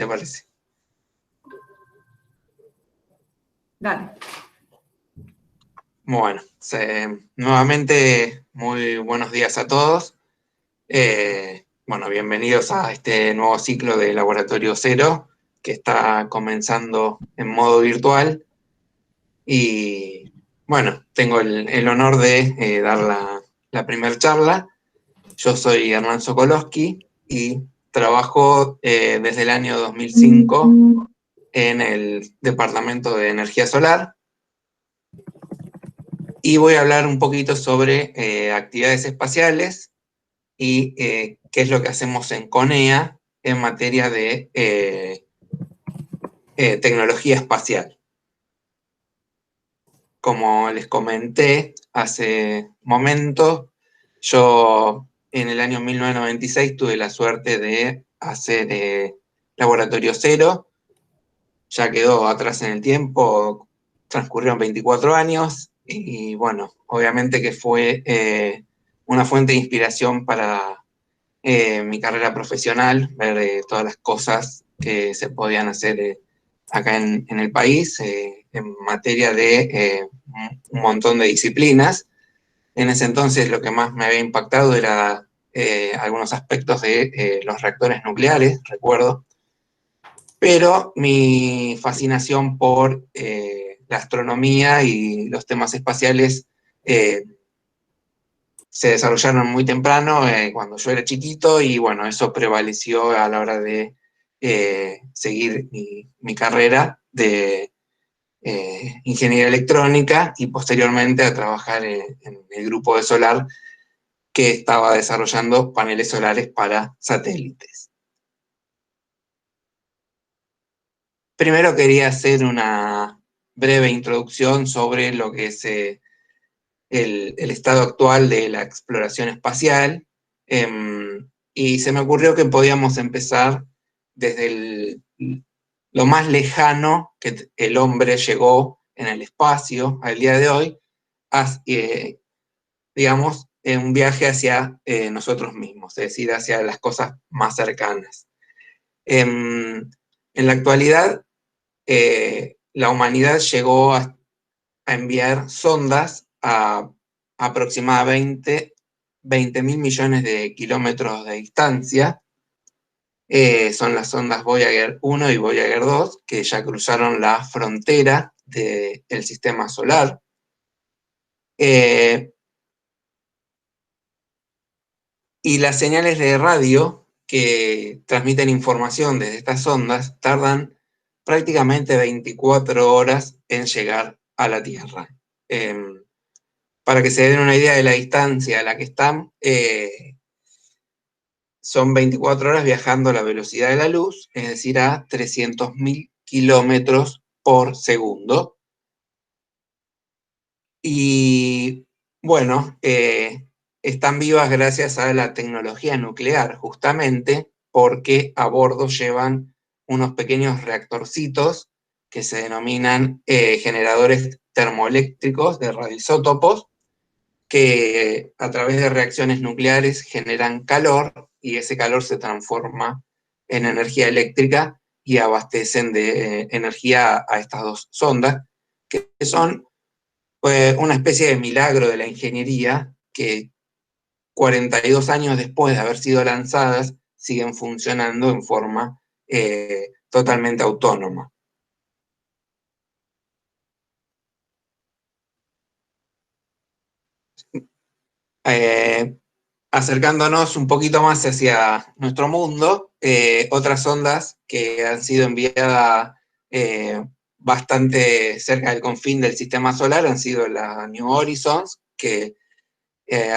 ¿te parece? Dale. Bueno, nuevamente muy buenos días a todos. Bueno, bienvenidos a este nuevo ciclo de Laboratorio Cero, que está comenzando en modo virtual. Y bueno, tengo el honor de dar la primera charla. Yo soy Hernán Sokolowski y trabajo desde el año 2005 en el Departamento de Energía Solar. Y voy a hablar un poquito sobre actividades espaciales y qué es lo que hacemos en CONEA en materia de tecnología espacial. Como les comenté hace un momento, yo en el año 1996 tuve la suerte de hacer Laboratorio Cero. Ya quedó atrás en el tiempo, transcurrieron 24 años y bueno, obviamente que fue una fuente de inspiración para mi carrera profesional, ver todas las cosas que se podían hacer acá en el país en materia de un montón de disciplinas. En ese entonces lo que más me había impactado era algunos aspectos de los reactores nucleares, recuerdo, pero mi fascinación por la astronomía y los temas espaciales se desarrollaron muy temprano, cuando yo era chiquito, y bueno, eso prevaleció a la hora de seguir mi carrera de ingeniería electrónica y posteriormente a trabajar en el grupo de solar que estaba desarrollando paneles solares para satélites. Primero quería hacer una breve introducción sobre lo que es el estado actual de la exploración espacial, y se me ocurrió que podíamos empezar desde lo más lejano que el hombre llegó en el espacio al día de hoy, digamos, en un viaje hacia nosotros mismos, es decir, hacia las cosas más cercanas. En la actualidad, la humanidad llegó a enviar sondas a aproximadamente 20.000 millones de kilómetros de distancia. Son las sondas Voyager 1 y Voyager 2, que ya cruzaron la frontera del sistema solar. Y las señales de radio que transmiten información desde estas ondas tardan prácticamente 24 horas en llegar a la Tierra. Para que se den una idea de la distancia a la que están, son 24 horas viajando a la velocidad de la luz, es decir, a 300.000 kilómetros por segundo. Y bueno, están vivas gracias a la tecnología nuclear, justamente porque a bordo llevan unos pequeños reactorcitos que se denominan generadores termoeléctricos de radioisótopos, que a través de reacciones nucleares generan calor y ese calor se transforma en energía eléctrica y abastecen de energía a estas dos sondas, que son una especie de milagro de la ingeniería que 42 años después de haber sido lanzadas siguen funcionando en forma totalmente autónoma. Acercándonos un poquito más hacia nuestro mundo, otras sondas que han sido enviadas bastante cerca del confín del sistema solar han sido la New Horizons, que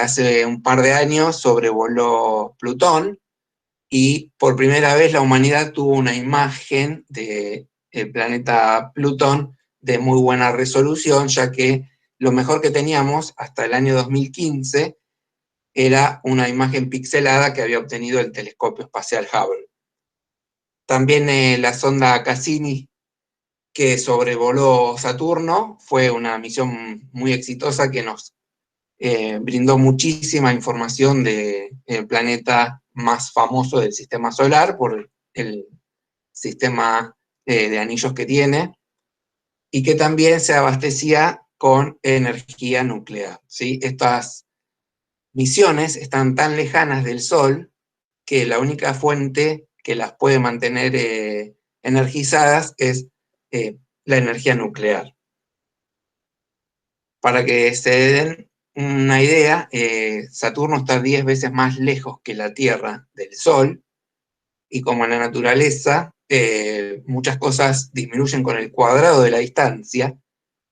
hace un par de años sobrevoló Plutón, y por primera vez la humanidad tuvo una imagen del planeta Plutón de muy buena resolución, ya que lo mejor que teníamos hasta el año 2015 era una imagen pixelada que había obtenido el telescopio espacial Hubble. También la sonda Cassini, que sobrevoló Saturno, fue una misión muy exitosa que nos brindó muchísima información del planeta más famoso del sistema solar por el sistema de anillos que tiene, y que también se abastecía con energía nuclear, ¿sí? Estas misiones están tan lejanas del Sol que la única fuente que las puede mantener energizadas es la energía nuclear. Para que se den una idea, Saturno está 10 veces más lejos que la Tierra del Sol, y como en la naturaleza muchas cosas disminuyen con el cuadrado de la distancia,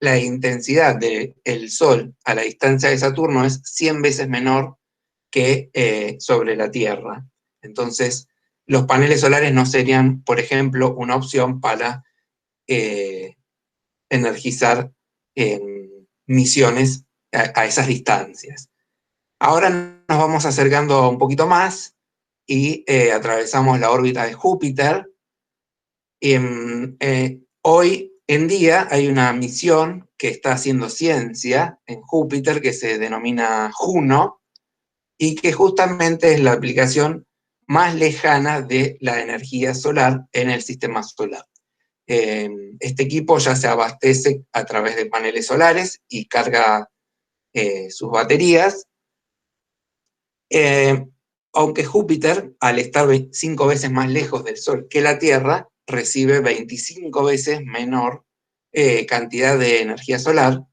la intensidad del Sol a la distancia de Saturno es 100 veces menor que sobre la Tierra. Entonces, los paneles solares no serían, por ejemplo, una opción para energizar misiones a esas distancias. Ahora nos vamos acercando un poquito más y atravesamos la órbita de Júpiter. Hoy en día hay una misión que está haciendo ciencia en Júpiter que se denomina Juno, y que justamente es la aplicación más lejana de la energía solar en el sistema solar. Este equipo ya se abastece a través de paneles solares y carga sus baterías, aunque Júpiter, al estar 5 veces más lejos del Sol que la Tierra, recibe 25 veces menor cantidad de energía solar,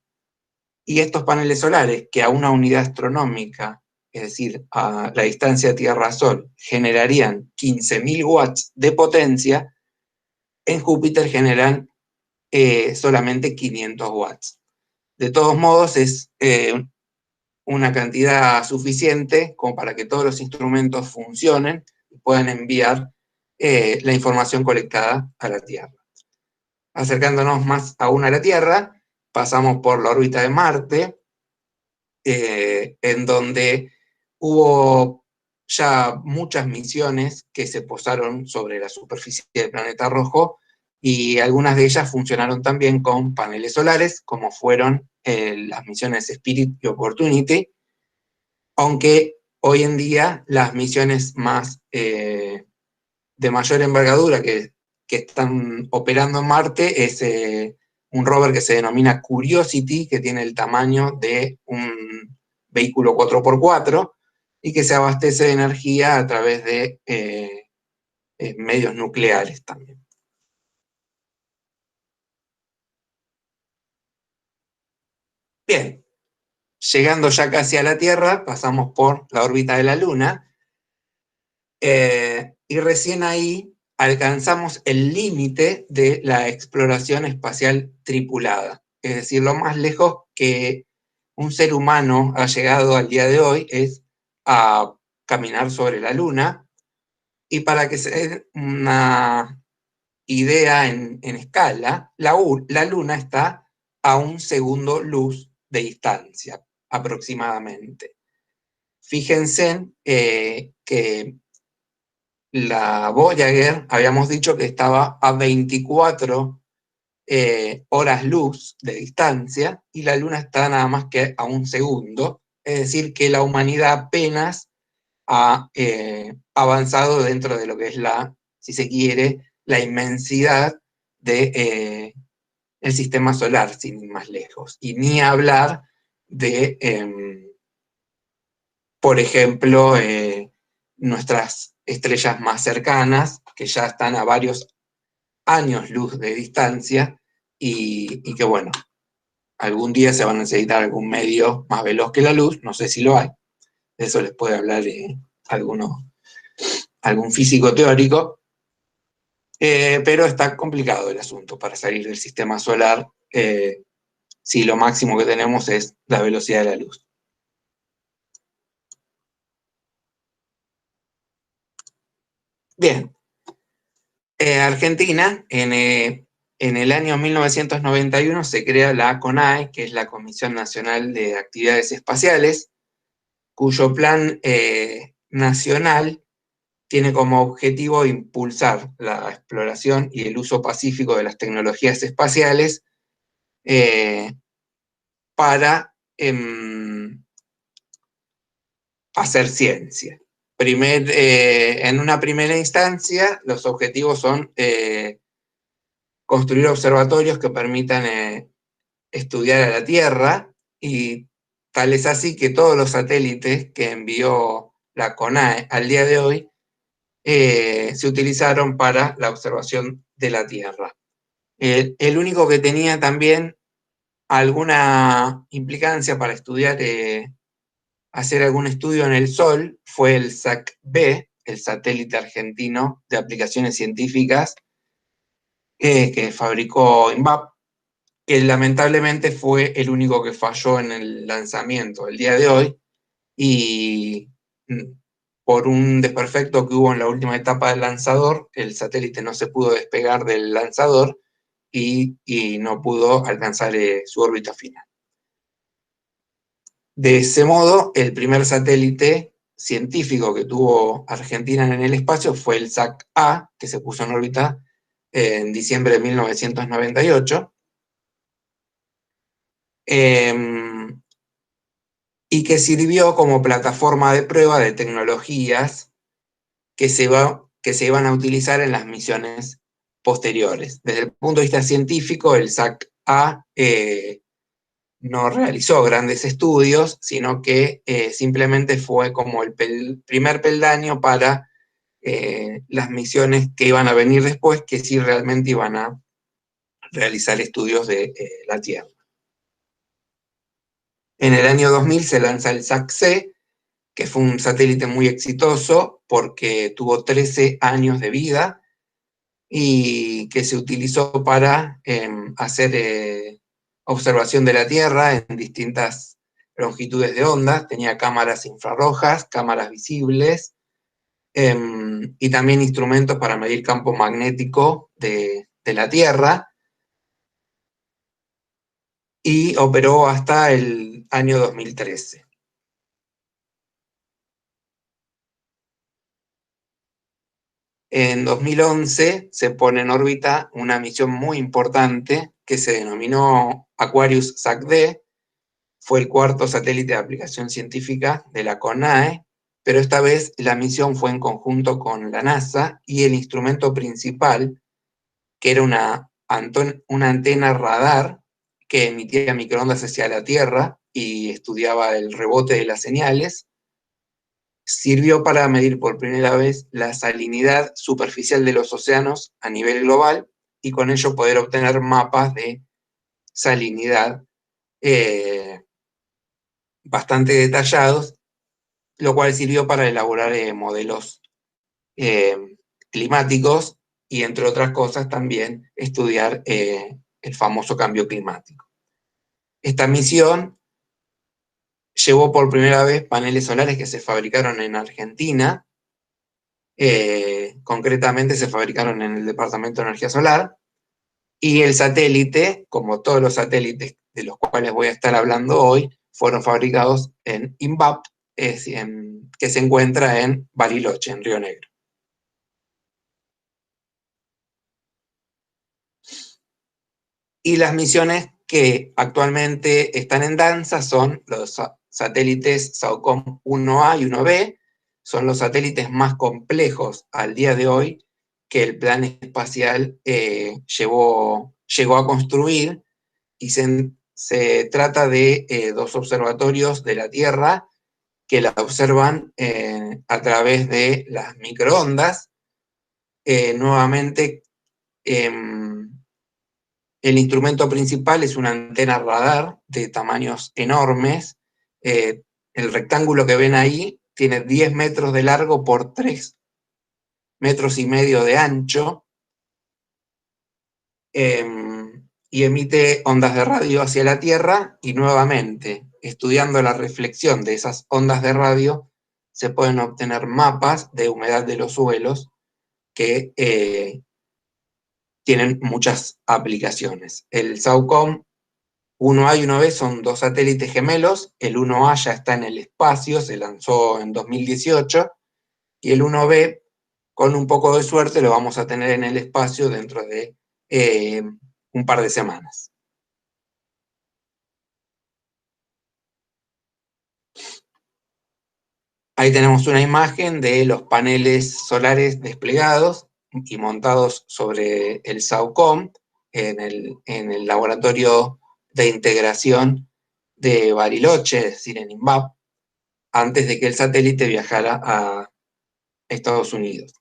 y estos paneles solares, que a una unidad astronómica, es decir, a la distancia Tierra-Sol, generarían 15.000 watts de potencia, en Júpiter generan solamente 500 watts. De todos modos, es una cantidad suficiente como para que todos los instrumentos funcionen y puedan enviar la información colectada a la Tierra. Acercándonos más aún a la Tierra, pasamos por la órbita de Marte, en donde hubo ya muchas misiones que se posaron sobre la superficie del planeta rojo, y algunas de ellas funcionaron también con paneles solares, como fueron las misiones Spirit y Opportunity, aunque hoy en día las misiones más de mayor envergadura que están operando en Marte es un rover que se denomina Curiosity, que tiene el tamaño de un vehículo 4x4 y que se abastece de energía a través de medios nucleares también. Bien, llegando ya casi a la Tierra, pasamos por la órbita de la Luna, y recién ahí alcanzamos el límite de la exploración espacial tripulada. Es decir, lo más lejos que un ser humano ha llegado al día de hoy es a caminar sobre la Luna. Y para que se den una idea en escala, la Luna está a un segundo luz de distancia, aproximadamente. Fíjense que la Voyager, habíamos dicho que estaba a 24 horas luz de distancia, y la Luna está nada más que a un segundo, es decir, que la humanidad apenas ha avanzado dentro de lo que es si se quiere, la inmensidad de el sistema solar, sin ir más lejos. Y ni hablar de, por ejemplo, nuestras estrellas más cercanas, que ya están a varios años luz de distancia, y que bueno, algún día se van a necesitar algún medio más veloz que la luz, no sé si lo hay, de eso les puede hablar algún físico teórico, pero está complicado el asunto para salir del sistema solar si lo máximo que tenemos es la velocidad de la luz. Bien, Argentina, en el año 1991 se crea la CONAE, que es la Comisión Nacional de Actividades Espaciales, cuyo plan nacional tiene como objetivo impulsar la exploración y el uso pacífico de las tecnologías espaciales para hacer ciencia. en una primera instancia, los objetivos son construir observatorios que permitan estudiar a la Tierra, y tal es así que todos los satélites que envió la CONAE al día de hoy se utilizaron para la observación de la Tierra. El único que tenía también alguna implicancia para estudiar, hacer algún estudio en el Sol, fue el SAC-B, el satélite argentino de aplicaciones científicas, que fabricó INVAP, que lamentablemente fue el único que falló en el lanzamiento el día de hoy, y por un desperfecto que hubo en la última etapa del lanzador, el satélite no se pudo despegar del lanzador y no pudo alcanzar su órbita final. De ese modo, el primer satélite científico que tuvo Argentina en el espacio fue el SAC-A, que se puso en órbita en diciembre de 1998, y que sirvió como plataforma de prueba de tecnologías que se iban a utilizar en las misiones posteriores. Desde el punto de vista científico, el SAC-A no realizó grandes estudios, sino que simplemente fue como el primer peldaño para las misiones que iban a venir después, que sí realmente iban a realizar estudios de la Tierra. En el año 2000 se lanza el SAC-C, que fue un satélite muy exitoso porque tuvo 13 años de vida y que se utilizó para hacer observación de la Tierra en distintas longitudes de onda. Tenía cámaras infrarrojas, cámaras visibles, y también instrumentos para medir campo magnético de la Tierra, y operó hasta el año 2013. En 2011 se pone en órbita una misión muy importante que se denominó Aquarius SAC-D. Fue el cuarto satélite de aplicación científica de la CONAE, pero esta vez la misión fue en conjunto con la NASA, y el instrumento principal, que era una antena radar que emitía microondas hacia la Tierra y estudiaba el rebote de las señales, sirvió para medir por primera vez la salinidad superficial de los océanos a nivel global, y con ello poder obtener mapas de salinidad bastante detallados, lo cual sirvió para elaborar modelos climáticos y, entre otras cosas, también estudiar el famoso cambio climático. Esta misión llevó por primera vez paneles solares que se fabricaron en Argentina. Concretamente se fabricaron en el Departamento de Energía Solar, y el satélite, como todos los satélites de los cuales voy a estar hablando hoy, fueron fabricados en INVAP, que se encuentra en Bariloche, en Río Negro. Y las misiones que actualmente están en danza son los satélites SAOCOM 1A y 1B. Son los satélites más complejos al día de hoy que el plan espacial llegó a construir, y se trata de dos observatorios de la Tierra que la observan a través de las microondas. Nuevamente, el instrumento principal es una antena radar de tamaños enormes. El rectángulo que ven ahí tiene 10 metros de largo por 3,5 metros de ancho, y emite ondas de radio hacia la Tierra, y nuevamente, estudiando la reflexión de esas ondas de radio, se pueden obtener mapas de humedad de los suelos que tienen muchas aplicaciones. El SAOCOM 1A y 1B son dos satélites gemelos. El 1A ya está en el espacio, se lanzó en 2018, y el 1B, con un poco de suerte, lo vamos a tener en el espacio dentro de un par de semanas. Ahí tenemos una imagen de los paneles solares desplegados y montados sobre el SAOCOM en el laboratorio de integración de Bariloche, es decir, en INVAP, antes de que el satélite viajara a Estados Unidos.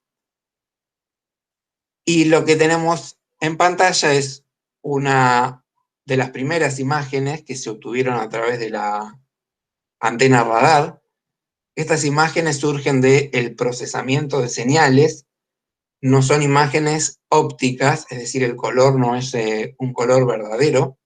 Y lo que tenemos en pantalla es una de las primeras imágenes que se obtuvieron a través de la antena radar. Estas imágenes surgen del procesamiento de señales, no son imágenes ópticas, es decir, el color no es un color verdadero,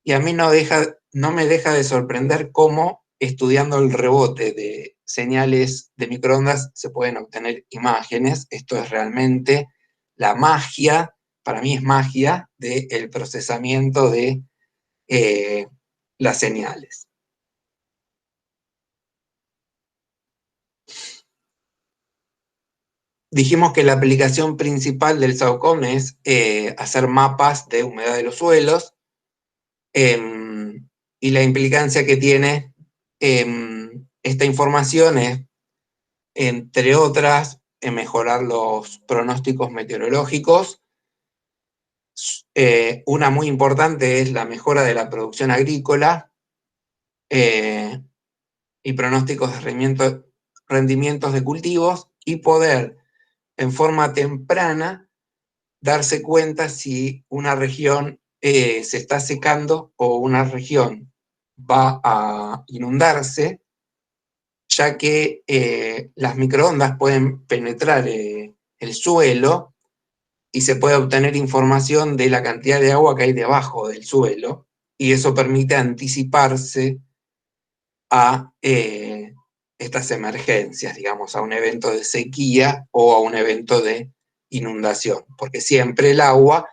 y a mí no me deja de sorprender cómo, estudiando el rebote de señales de microondas, se pueden obtener imágenes. Esto es realmente la magia, para mí es magia, del procesamiento de las señales. Dijimos que la aplicación principal del SAOCOM es hacer mapas de humedad de los suelos, y la implicancia que tiene esta información es, entre otras, en mejorar los pronósticos meteorológicos. Una muy importante es la mejora de la producción agrícola y pronósticos de rendimientos de cultivos, y poder en forma temprana darse cuenta si una región se está secando o una región va a inundarse, ya que las microondas pueden penetrar el suelo y se puede obtener información de la cantidad de agua que hay debajo del suelo, y eso permite anticiparse a estas emergencias, digamos, a un evento de sequía o a un evento de inundación, porque siempre el agua,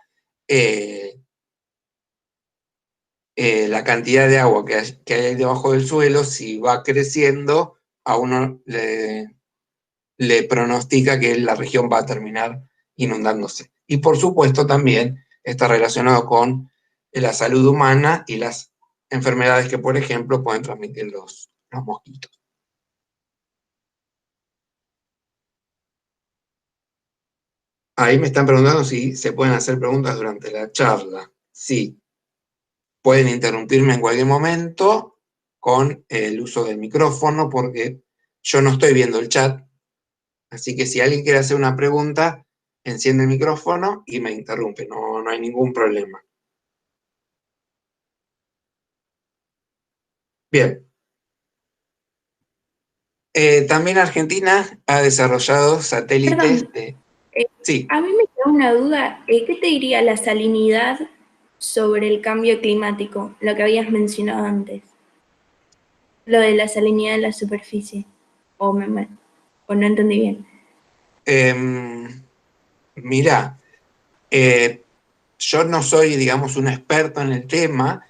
la cantidad de agua que hay debajo del suelo, si va creciendo, a uno le pronostica que la región va a terminar inundándose. Y por supuesto también está relacionado con la salud humana y las enfermedades que, por ejemplo, pueden transmitir los mosquitos. Ahí me están preguntando si se pueden hacer preguntas durante la charla. Sí, pueden interrumpirme en cualquier momento con el uso del micrófono, porque yo no estoy viendo el chat, así que si alguien quiere hacer una pregunta, enciende el micrófono y me interrumpe, no hay ningún problema. Bien. También Argentina ha desarrollado satélites Perdón, Sí. a mí me queda una duda. ¿Qué te diría la salinidad sobre el cambio climático? Lo que habías mencionado antes. Lo de la salinidad de la superficie. O no entendí bien. Mirá, yo no soy, digamos, un experto en el tema,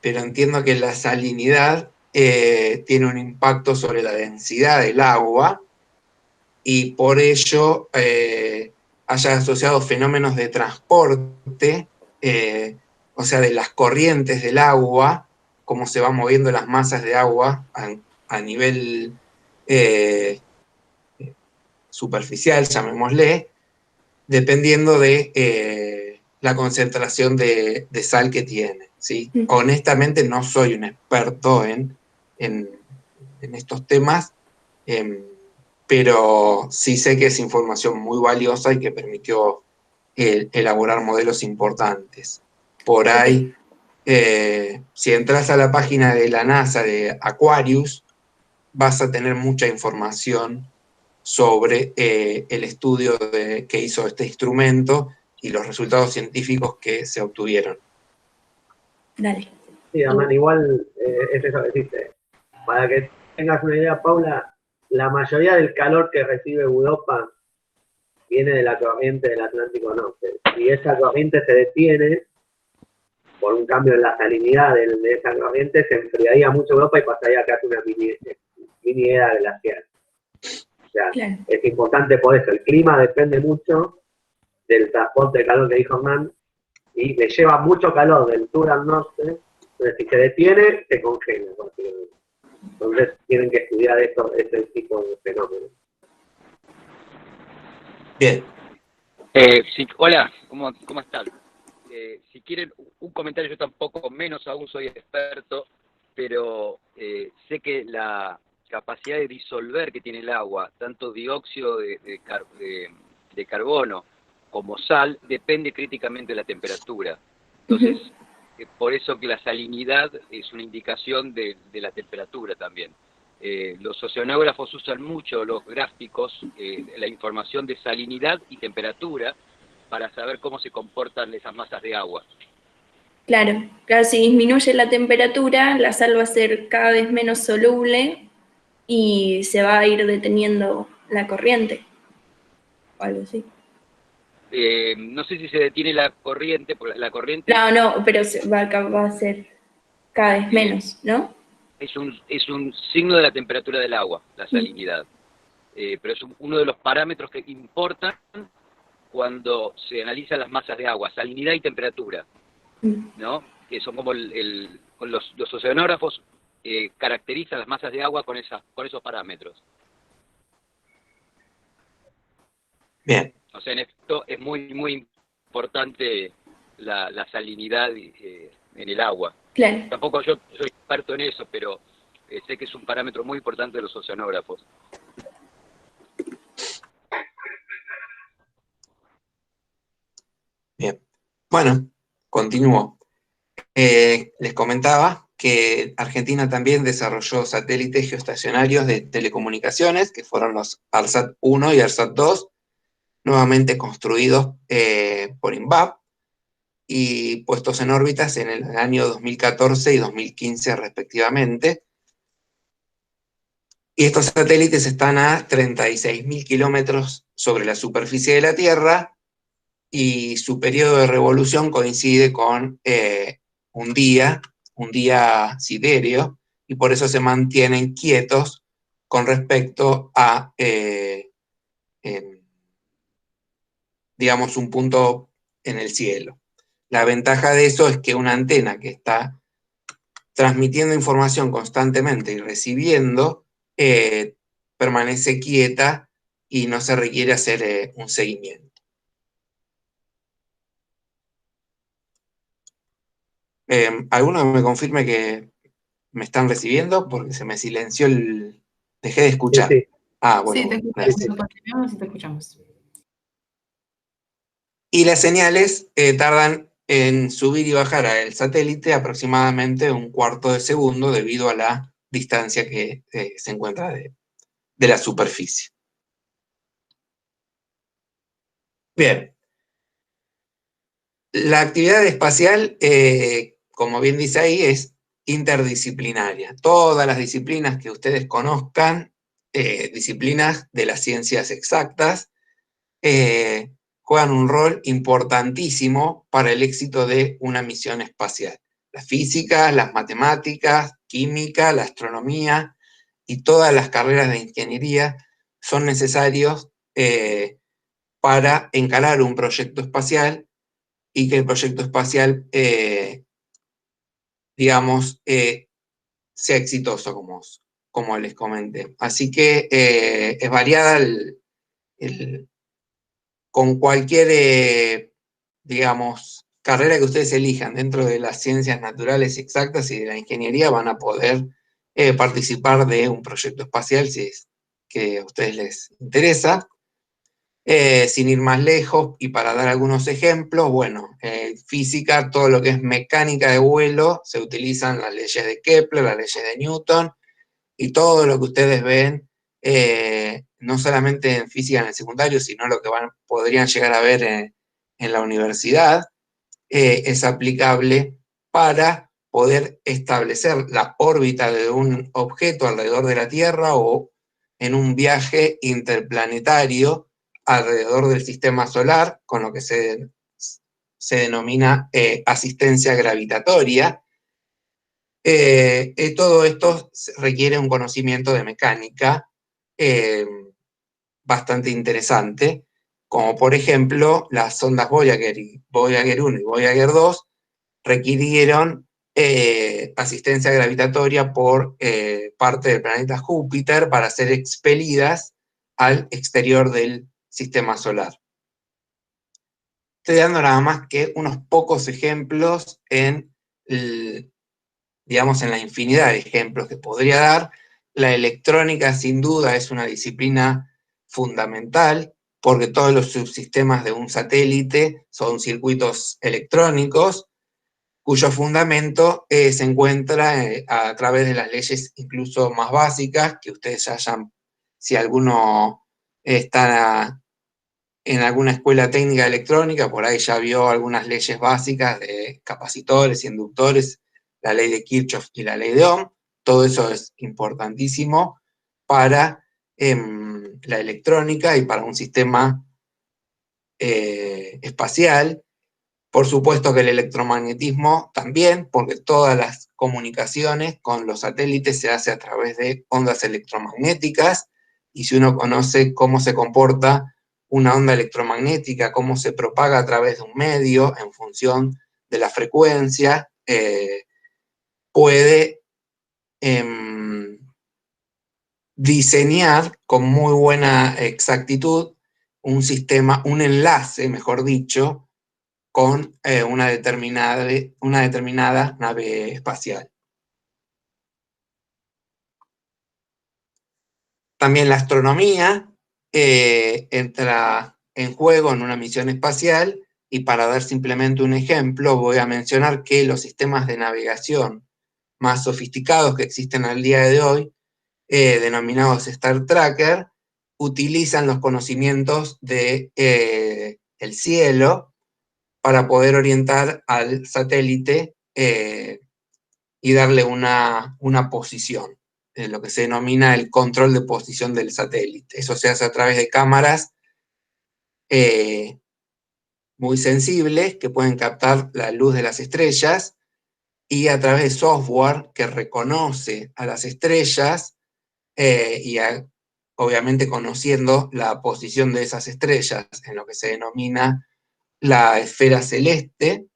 pero entiendo que la salinidad tiene un impacto sobre la densidad del agua, y por ello haya asociado fenómenos de transporte, o sea, de las corrientes del agua, cómo se van moviendo las masas de agua a nivel superficial, llamémosle, dependiendo de la concentración de sal que tiene, ¿sí? Honestamente no soy un experto en estos temas, pero sí sé que es información muy valiosa y que permitió elaborar modelos importantes. Por ahí, si entras a la página de la NASA de Aquarius, vas a tener mucha información sobre el estudio que hizo este instrumento y los resultados científicos que se obtuvieron. Dale. Sí, Amán, igual es eso que dijiste. Para que tengas una idea, Paula, la mayoría del calor que recibe Europa viene de la corriente del Atlántico Norte. Si esa corriente se detiene por un cambio en la salinidad de esa corriente, se enfriaría mucho Europa y pasaría casi una mini era glacial. O sea, claro, es importante por eso. El clima depende mucho del transporte de calor que dijo Hernán, y le lleva mucho calor del sur al norte. Entonces, si se detiene, se congela. Entonces tienen que estudiar este tipo de fenómenos. Bien. Sí, hola, ¿cómo están? Si quieren un comentario, yo tampoco, menos aún soy experto, pero sé que la capacidad de disolver que tiene el agua, tanto dióxido de carbono como sal, depende críticamente de la temperatura. Entonces, por eso que la salinidad es una indicación de la temperatura también. Los oceanógrafos usan mucho los gráficos, la información de salinidad y temperatura, para saber cómo se comportan esas masas de agua. Claro, si disminuye la temperatura, la sal va a ser cada vez menos soluble y se va a ir deteniendo la corriente, o algo así. No sé si se detiene la corriente, porque la corriente No, pero va a ser cada vez menos, ¿no? es un signo de la temperatura del agua, la salinidad. Pero es uno de los parámetros que importan cuando se analizan las masas de agua, salinidad y temperatura, ¿no? Que son como los oceanógrafos caracterizan las masas de agua con esos parámetros. Bien. O sea, en esto es muy, muy importante la salinidad en el agua. Claro. Tampoco yo soy experto en eso, pero sé que es un parámetro muy importante de los oceanógrafos. Bien. Bueno, continúo. Les comentaba que Argentina también desarrolló satélites geoestacionarios de telecomunicaciones, que fueron los ARSAT 1 y ARSAT 2, nuevamente construidos por INVAP y puestos en órbitas en el año 2014 y 2015 respectivamente. Y estos satélites están a 36.000 kilómetros sobre la superficie de la Tierra y su periodo de revolución coincide con un día siderio, y por eso se mantienen quietos con respecto a, digamos, un punto en el cielo. La ventaja de eso es que una antena que está transmitiendo información constantemente y recibiendo, permanece quieta y no se requiere hacer un seguimiento. ¿Alguno me confirme que me están recibiendo? Porque se me silenció Dejé de escuchar. Sí. Ah, bueno, Sí, te escuchamos, continuamos y te escuchamos. Y las señales tardan en subir y bajar al satélite aproximadamente un cuarto de segundo debido a la distancia que se encuentra de la superficie. Bien. La actividad espacial, como bien dice ahí, es interdisciplinaria. Todas las disciplinas que ustedes conozcan, disciplinas de las ciencias exactas, juegan un rol importantísimo para el éxito de una misión espacial. La física, las matemáticas, química, la astronomía y todas las carreras de ingeniería son necesarios para encarar un proyecto espacial y que el proyecto espacial, digamos, sea exitoso, como les comenté. Así que es variada con cualquier, digamos, carrera que ustedes elijan dentro de las ciencias naturales exactas y de la ingeniería, van a poder participar de un proyecto espacial si es que a ustedes les interesa. Sin ir más lejos, y para dar algunos ejemplos, bueno, física, todo lo que es mecánica de vuelo, se utilizan las leyes de Kepler, las leyes de Newton, y todo lo que ustedes ven, no solamente en física en el secundario, sino lo que podrían llegar a ver en la universidad, es aplicable para poder establecer la órbita de un objeto alrededor de la Tierra o en un viaje interplanetario alrededor del sistema solar, con lo que se denomina asistencia gravitatoria. Todo esto requiere un conocimiento de mecánica bastante interesante, como por ejemplo las sondas Voyager 1 y Voyager 2 requirieron asistencia gravitatoria por parte del planeta Júpiter para ser expelidas al exterior del sistema solar. Estoy dando nada más que unos pocos ejemplos digamos, en la infinidad de ejemplos que podría dar. La electrónica, sin duda, es una disciplina fundamental, porque todos los subsistemas de un satélite son circuitos electrónicos, cuyo fundamento se encuentra a través de las leyes incluso más básicas, que ustedes ya hayan, si alguno está en alguna escuela técnica electrónica, por ahí ya vio algunas leyes básicas de capacitores, inductores, la ley de Kirchhoff y la ley de Ohm. Todo eso es importantísimo para la electrónica y para un sistema espacial. Por supuesto que el electromagnetismo también, porque todas las comunicaciones con los satélites se hace a través de ondas electromagnéticas, y si uno conoce cómo se comporta una onda electromagnética, cómo se propaga a través de un medio en función de la frecuencia, puede diseñar con muy buena exactitud un sistema, un enlace, mejor dicho, con una determinada nave espacial. También la astronomía entra en juego en una misión espacial, y para dar simplemente un ejemplo, voy a mencionar que los sistemas de navegación más sofisticados que existen al día de hoy, denominados Star Tracker, utilizan los conocimientos del cielo para poder orientar al satélite y darle una posición, lo que se denomina el control de posición del satélite. Eso se hace a través de cámaras muy sensibles que pueden captar la luz de las estrellas, y a través de software que reconoce a las estrellas obviamente conociendo la posición de esas estrellas en lo que se denomina la esfera celeste,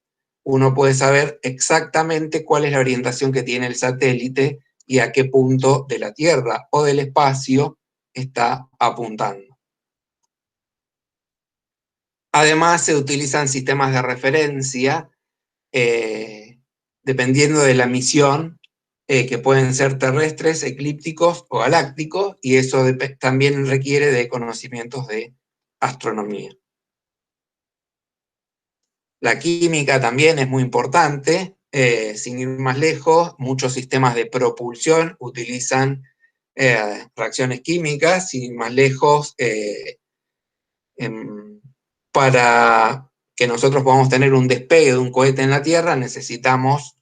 uno puede saber exactamente cuál es la orientación que tiene el satélite y a qué punto de la Tierra o del espacio está apuntando. Además, se utilizan sistemas de referencia dependiendo de la misión, que pueden ser terrestres, eclípticos o galácticos, y eso también requiere de conocimientos de astronomía. La química también es muy importante. Sin ir más lejos, muchos sistemas de propulsión utilizan reacciones químicas. Sin ir más lejos, para que nosotros podamos tener un despegue de un cohete en la Tierra, necesitamos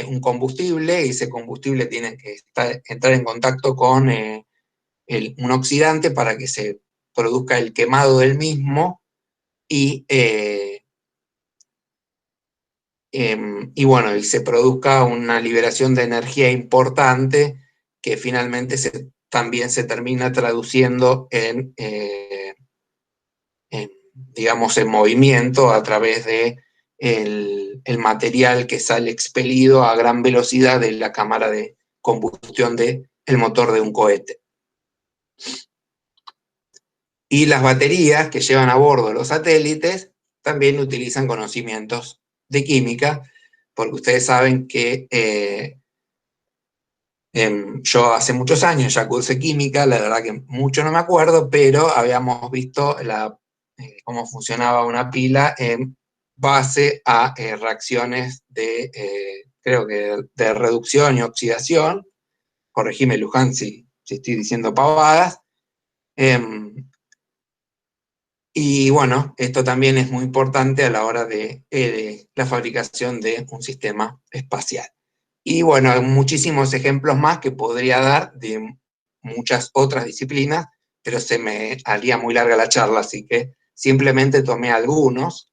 un combustible, y ese combustible tiene que entrar en contacto con un oxidante para que se produzca el quemado del mismo, y bueno, y se produzca una liberación de energía importante que finalmente también se termina traduciendo digamos, en movimiento a través de el material que sale expelido a gran velocidad de la cámara de combustión del motor de un cohete. Y las baterías que llevan a bordo los satélites también utilizan conocimientos de química, porque ustedes saben que yo hace muchos años ya cursé química, la verdad que mucho no me acuerdo, pero habíamos visto cómo funcionaba una pila en base a reacciones creo que de reducción y oxidación. Corregime, Luján, si estoy diciendo pavadas. Y bueno, esto también es muy importante a la hora de la fabricación de un sistema espacial. Y bueno, hay muchísimos ejemplos más que podría dar de muchas otras disciplinas, pero se me haría muy larga la charla, así que simplemente tomé algunos.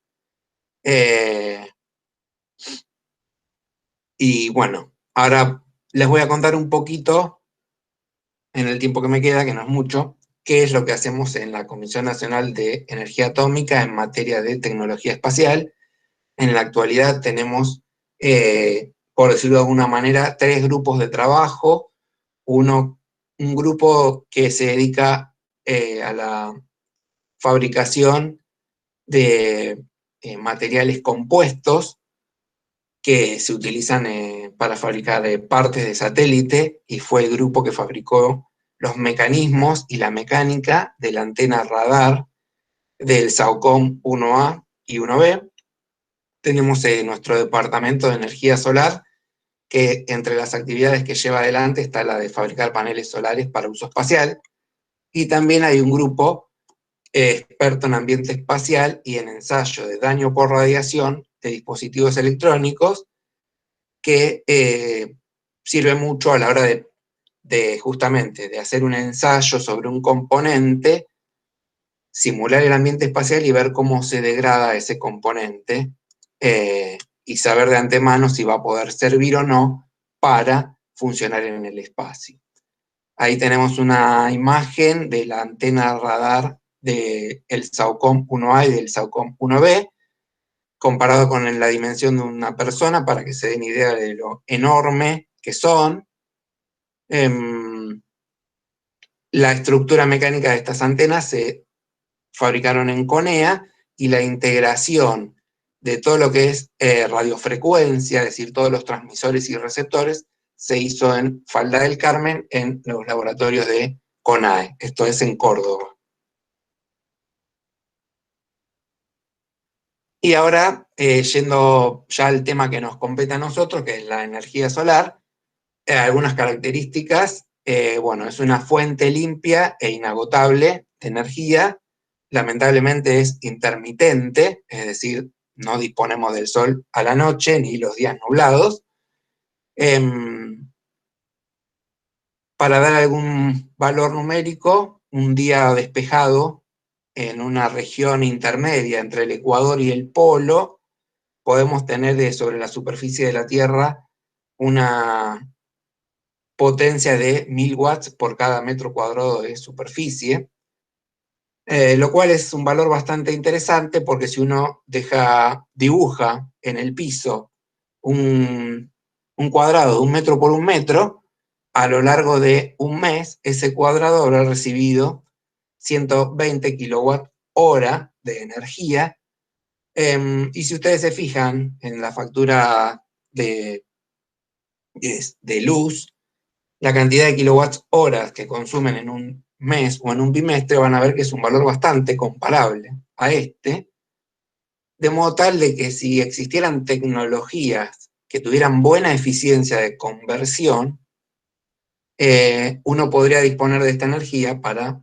Y bueno, ahora les voy a contar un poquito, en el tiempo que me queda, que no es mucho, qué es lo que hacemos en la Comisión Nacional de Energía Atómica en materia de tecnología espacial. En la actualidad tenemos por decirlo de alguna manera, 3 grupos de trabajo. Un grupo que se dedica a la fabricación de materiales compuestos que se utilizan para fabricar partes de satélite, y fue el grupo que fabricó los mecanismos y la mecánica de la antena radar del SAOCOM 1A y 1B. Tenemos nuestro departamento de energía solar, que entre las actividades que lleva adelante está la de fabricar paneles solares para uso espacial, y también hay un grupo experto en ambiente espacial y en ensayo de daño por radiación de dispositivos electrónicos, que sirve mucho a la hora justamente de hacer un ensayo sobre un componente, simular el ambiente espacial y ver cómo se degrada ese componente, y saber de antemano si va a poder servir o no para funcionar en el espacio. Ahí tenemos una imagen de la antena radar del SAOCOM 1A y del SAOCOM 1B, comparado con la dimensión de una persona, para que se den idea de lo enorme que son. La estructura mecánica de estas antenas se fabricaron en CONEA, y la integración de todo lo que es radiofrecuencia, es decir, todos los transmisores y receptores, se hizo en Falda del Carmen, en los laboratorios de CONAE, esto es en Córdoba. Y ahora, yendo ya al tema que nos compete a nosotros, que es la energía solar, algunas características. Bueno, es una fuente limpia e inagotable de energía. Lamentablemente es intermitente, es decir, no disponemos del sol a la noche ni los días nublados. Para dar algún valor numérico, un día despejado en una región intermedia entre el Ecuador y el Polo, podemos tener sobre la superficie de la Tierra una potencia de 1000 watts por cada metro cuadrado de superficie, lo cual es un valor bastante interesante, porque si uno dibuja en el piso un cuadrado de 1 metro por 1 metro, a lo largo de un mes, ese cuadrado habrá recibido 120 kilowatt hora de energía. Y si ustedes se fijan en la factura de luz, la cantidad de kilowatts horas que consumen en un mes o en un bimestre, van a ver que es un valor bastante comparable a este, de modo tal de que si existieran tecnologías que tuvieran buena eficiencia de conversión, uno podría disponer de esta energía para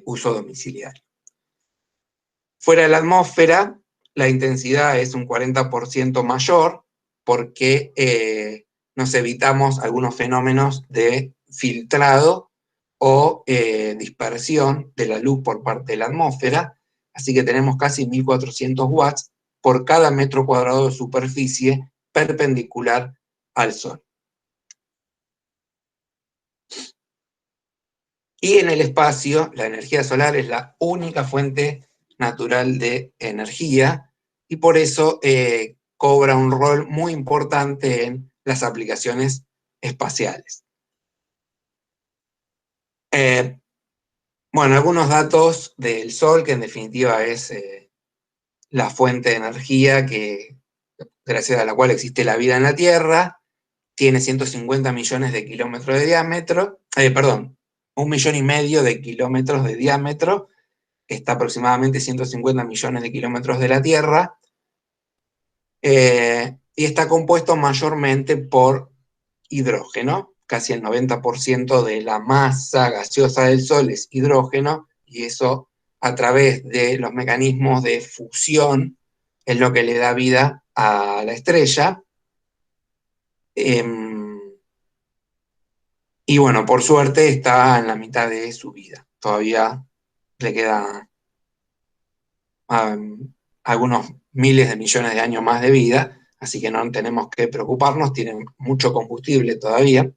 uso domiciliario. Fuera de la atmósfera, la intensidad es un 40% mayor, porque nos evitamos algunos fenómenos de filtrado o dispersión de la luz por parte de la atmósfera, así que tenemos casi 1400 watts por cada metro cuadrado de superficie perpendicular al Sol. Y en el espacio, la energía solar es la única fuente natural de energía, y por eso cobra un rol muy importante en las aplicaciones espaciales. Bueno, algunos datos del Sol, que en definitiva es la fuente de energía gracias a la cual existe la vida en la Tierra. Tiene 150 millones de kilómetros de diámetro, 1,5 millones de kilómetros de diámetro, está aproximadamente 150 millones de kilómetros de la Tierra, y está compuesto mayormente por hidrógeno. Casi el 90% de la masa gaseosa del Sol es hidrógeno, y eso, a través de los mecanismos de fusión, es lo que le da vida a la estrella. Y bueno, por suerte está en la mitad de su vida. Todavía le queda algunos miles de millones de años más de vida, así que no tenemos que preocuparnos, tiene mucho combustible todavía.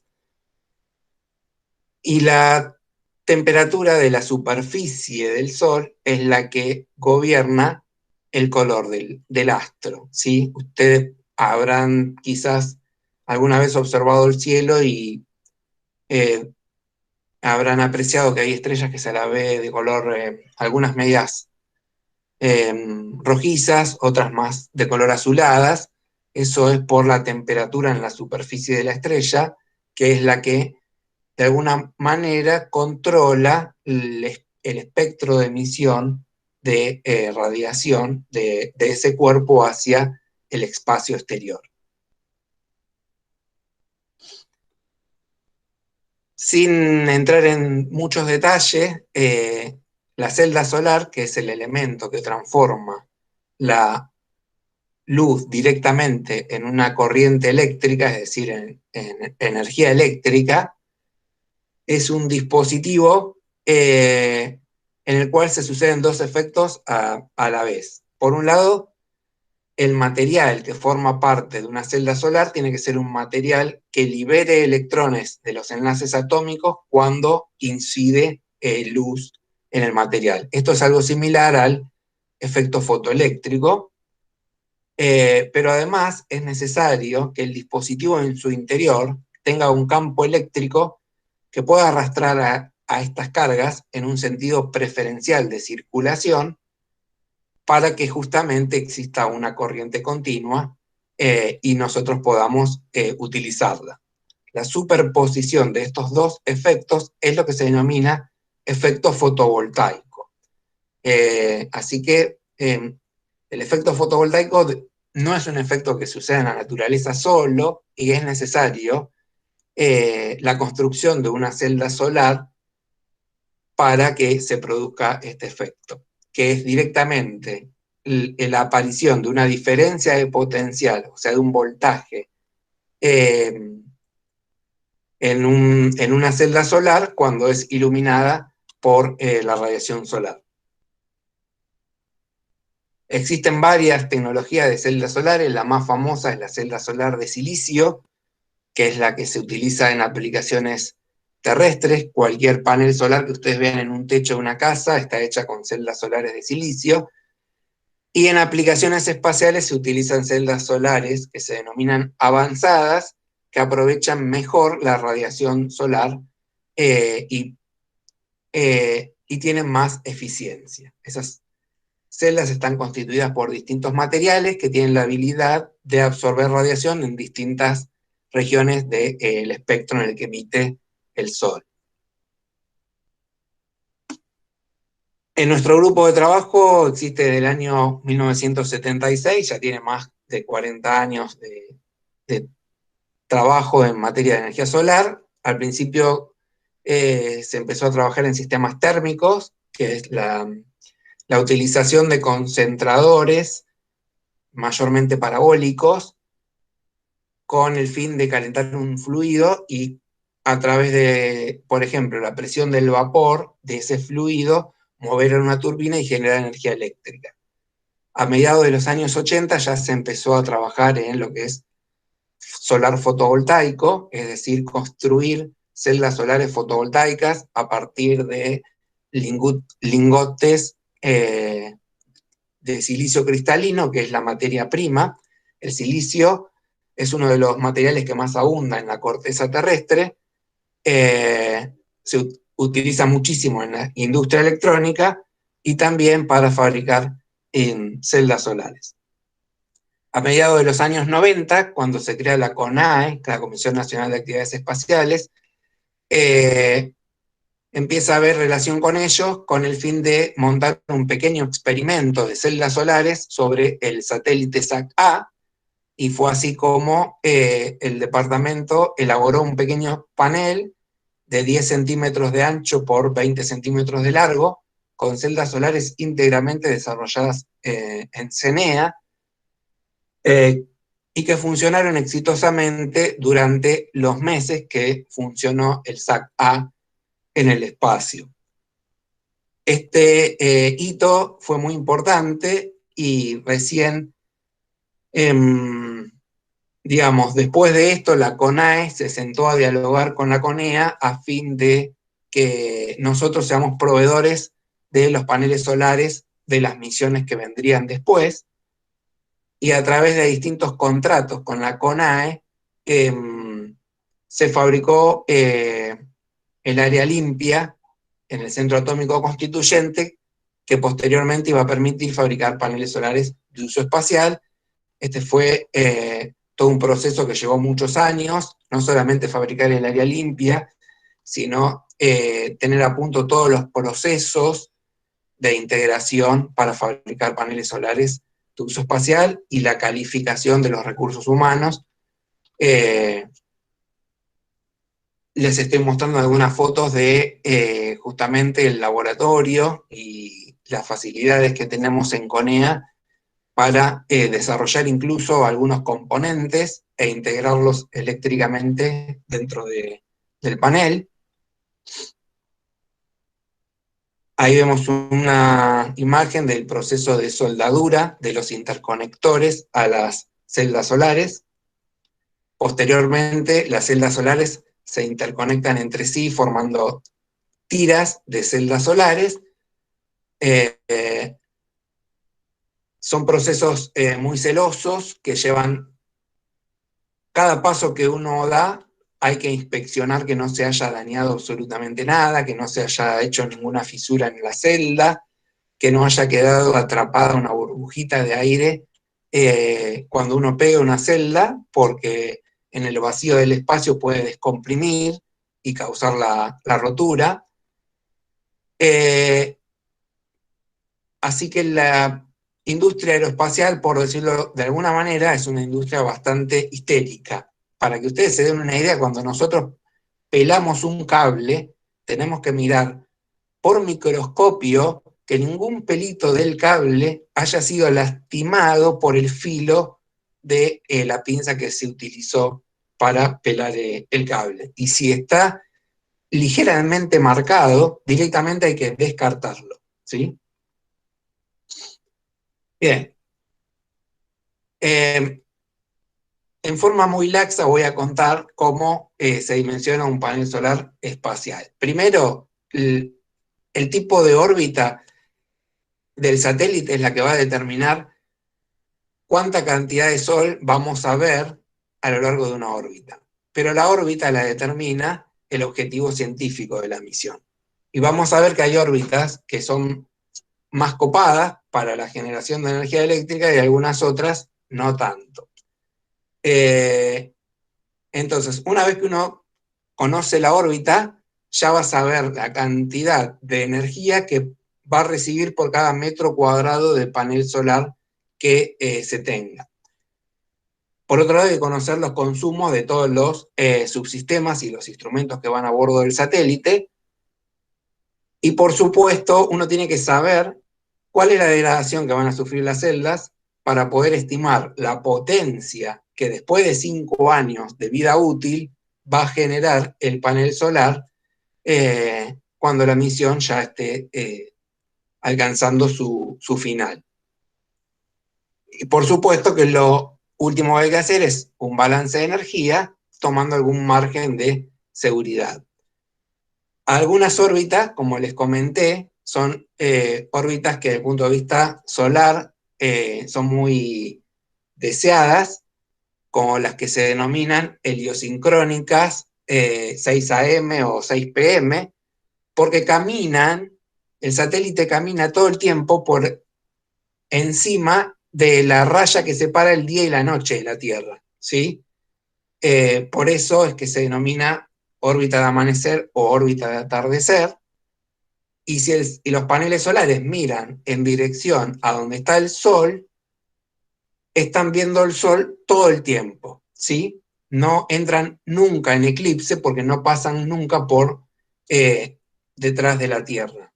Y la temperatura de la superficie del Sol es la que gobierna el color del astro, ¿sí? Ustedes habrán quizás alguna vez observado el cielo y habrán apreciado que hay estrellas que se la ve de color, algunas medias rojizas, otras más de color azuladas. Eso es por la temperatura en la superficie de la estrella, que es la que de alguna manera controla el espectro de emisión de radiación de ese cuerpo hacia el espacio exterior. Sin entrar en muchos detalles, la celda solar, que es el elemento que transforma la luz directamente en una corriente eléctrica, es decir, en energía eléctrica, es un dispositivo en el cual se suceden dos efectos a la vez. Por un lado, el material que forma parte de una celda solar tiene que ser un material que libere electrones de los enlaces atómicos cuando incide luz en el material. Esto es algo similar al efecto fotoeléctrico, pero además es necesario que el dispositivo en su interior tenga un campo eléctrico que pueda arrastrar a estas cargas en un sentido preferencial de circulación para que justamente exista una corriente continua y nosotros podamos utilizarla. La superposición de estos dos efectos es lo que se denomina efecto fotovoltaico. Así que el efecto fotovoltaico no es un efecto que sucede en la naturaleza solo, y es necesario la construcción de una celda solar para que se produzca este efecto, que es directamente la aparición de una diferencia de potencial, o sea, de un voltaje, en una celda solar cuando es iluminada por la radiación solar. Existen varias tecnologías de celdas solares, la más famosa es la celda solar de silicio, que es la que se utiliza en aplicaciones terrestres. Cualquier panel solar que ustedes vean en un techo de una casa está hecha con celdas solares de silicio. Y en aplicaciones espaciales se utilizan celdas solares que se denominan avanzadas, que aprovechan mejor la radiación solar y tienen más eficiencia. Esas celdas están constituidas por distintos materiales que tienen la habilidad de absorber radiación en distintas regiones del espectro en el que emite el Sol. En nuestro grupo de trabajo existe desde el año 1976, ya tiene más de 40 años de trabajo en materia de energía solar. Al principio se empezó a trabajar en sistemas térmicos, que es la utilización de concentradores mayormente parabólicos con el fin de calentar un fluido y a través de, por ejemplo, la presión del vapor de ese fluido, mover en una turbina y generar energía eléctrica. A mediados de los años 80 ya se empezó a trabajar en lo que es solar fotovoltaico, es decir, construir celdas solares fotovoltaicas a partir de lingotes de silicio cristalino, que es la materia prima. El silicio es uno de los materiales que más abunda en la corteza terrestre, se utiliza muchísimo en la industria electrónica y también para fabricar celdas solares. A mediados de los años 90, cuando se crea la CONAE, la Comisión Nacional de Actividades Espaciales, empieza a haber relación con ellos con el fin de montar un pequeño experimento de celdas solares sobre el satélite SAC-A, y fue así como el departamento elaboró un pequeño panel de 10 centímetros de ancho por 20 centímetros de largo, con celdas solares íntegramente desarrolladas en CENEA, y que funcionaron exitosamente durante los meses que funcionó el SAC-A en el espacio. Este hito fue muy importante y recién, digamos, después de esto, la CONAE se sentó a dialogar con la CONEA a fin de que nosotros seamos proveedores de los paneles solares de las misiones que vendrían después. y a través de distintos contratos con la CONAE, se fabricó el área limpia en el Centro Atómico Constituyente, que posteriormente iba a permitir fabricar paneles solares de uso espacial. Este fue todo un proceso que llevó muchos años, no solamente fabricar el área limpia, sino tener a punto todos los procesos de integración para fabricar paneles solares de uso espacial y la calificación de los recursos humanos. Les estoy mostrando algunas fotos de justamente el laboratorio y las facilidades que tenemos en CONEA para desarrollar incluso algunos componentes e integrarlos eléctricamente dentro del panel. Ahí vemos una imagen del proceso de soldadura de los interconectores a las celdas solares. Posteriormente, las celdas solares se interconectan entre sí formando tiras de celdas solares. Son procesos muy celosos que llevan, cada paso que uno da, hay que inspeccionar que no se haya dañado absolutamente nada, que no se haya hecho ninguna fisura en la celda, que no haya quedado atrapada una burbujita de aire cuando uno pega una celda, porque en el vacío del espacio puede descomprimir y causar la rotura. Así que la industria aeroespacial, por decirlo de alguna manera, es una industria bastante histérica. Para que ustedes se den una idea, cuando nosotros pelamos un cable, tenemos que mirar por microscopio que ningún pelito del cable haya sido lastimado por el filo de la pinza que se utilizó para pelar el cable. Y si está ligeramente marcado, directamente hay que descartarlo, ¿sí? Bien. En forma muy laxa voy a contar cómo se dimensiona un panel solar espacial. Primero, el tipo de órbita del satélite es la que va a determinar cuánta cantidad de sol vamos a ver a lo largo de una órbita. Pero la órbita la determina el objetivo científico de la misión. Y vamos a ver que hay órbitas que son más copadas para la generación de energía eléctrica y algunas otras no tanto. Entonces, una vez que uno conoce la órbita, ya va a saber la cantidad de energía que va a recibir por cada metro cuadrado de panel solar que se tenga. Por otro lado, hay que conocer los consumos de todos los subsistemas y los instrumentos que van a bordo del satélite. Y por supuesto, uno tiene que saber cuál es la degradación que van a sufrir las celdas para poder estimar la potencia que después de 5 años de vida útil va a generar el panel solar cuando la misión ya esté alcanzando su final. Y por supuesto que lo último que hay que hacer es un balance de energía tomando algún margen de seguridad. Algunas órbitas, como les comenté, son órbitas que desde el punto de vista solar son muy deseadas, como las que se denominan heliosincrónicas 6 AM o 6 PM, porque el satélite camina todo el tiempo por encima de la raya que separa el día y la noche de la Tierra, ¿sí? Por eso es que se denomina órbita de amanecer o órbita de atardecer, y si los paneles solares miran en dirección a donde está el Sol, están viendo el Sol todo el tiempo, ¿sí? No entran nunca en eclipse porque no pasan nunca por detrás de la Tierra.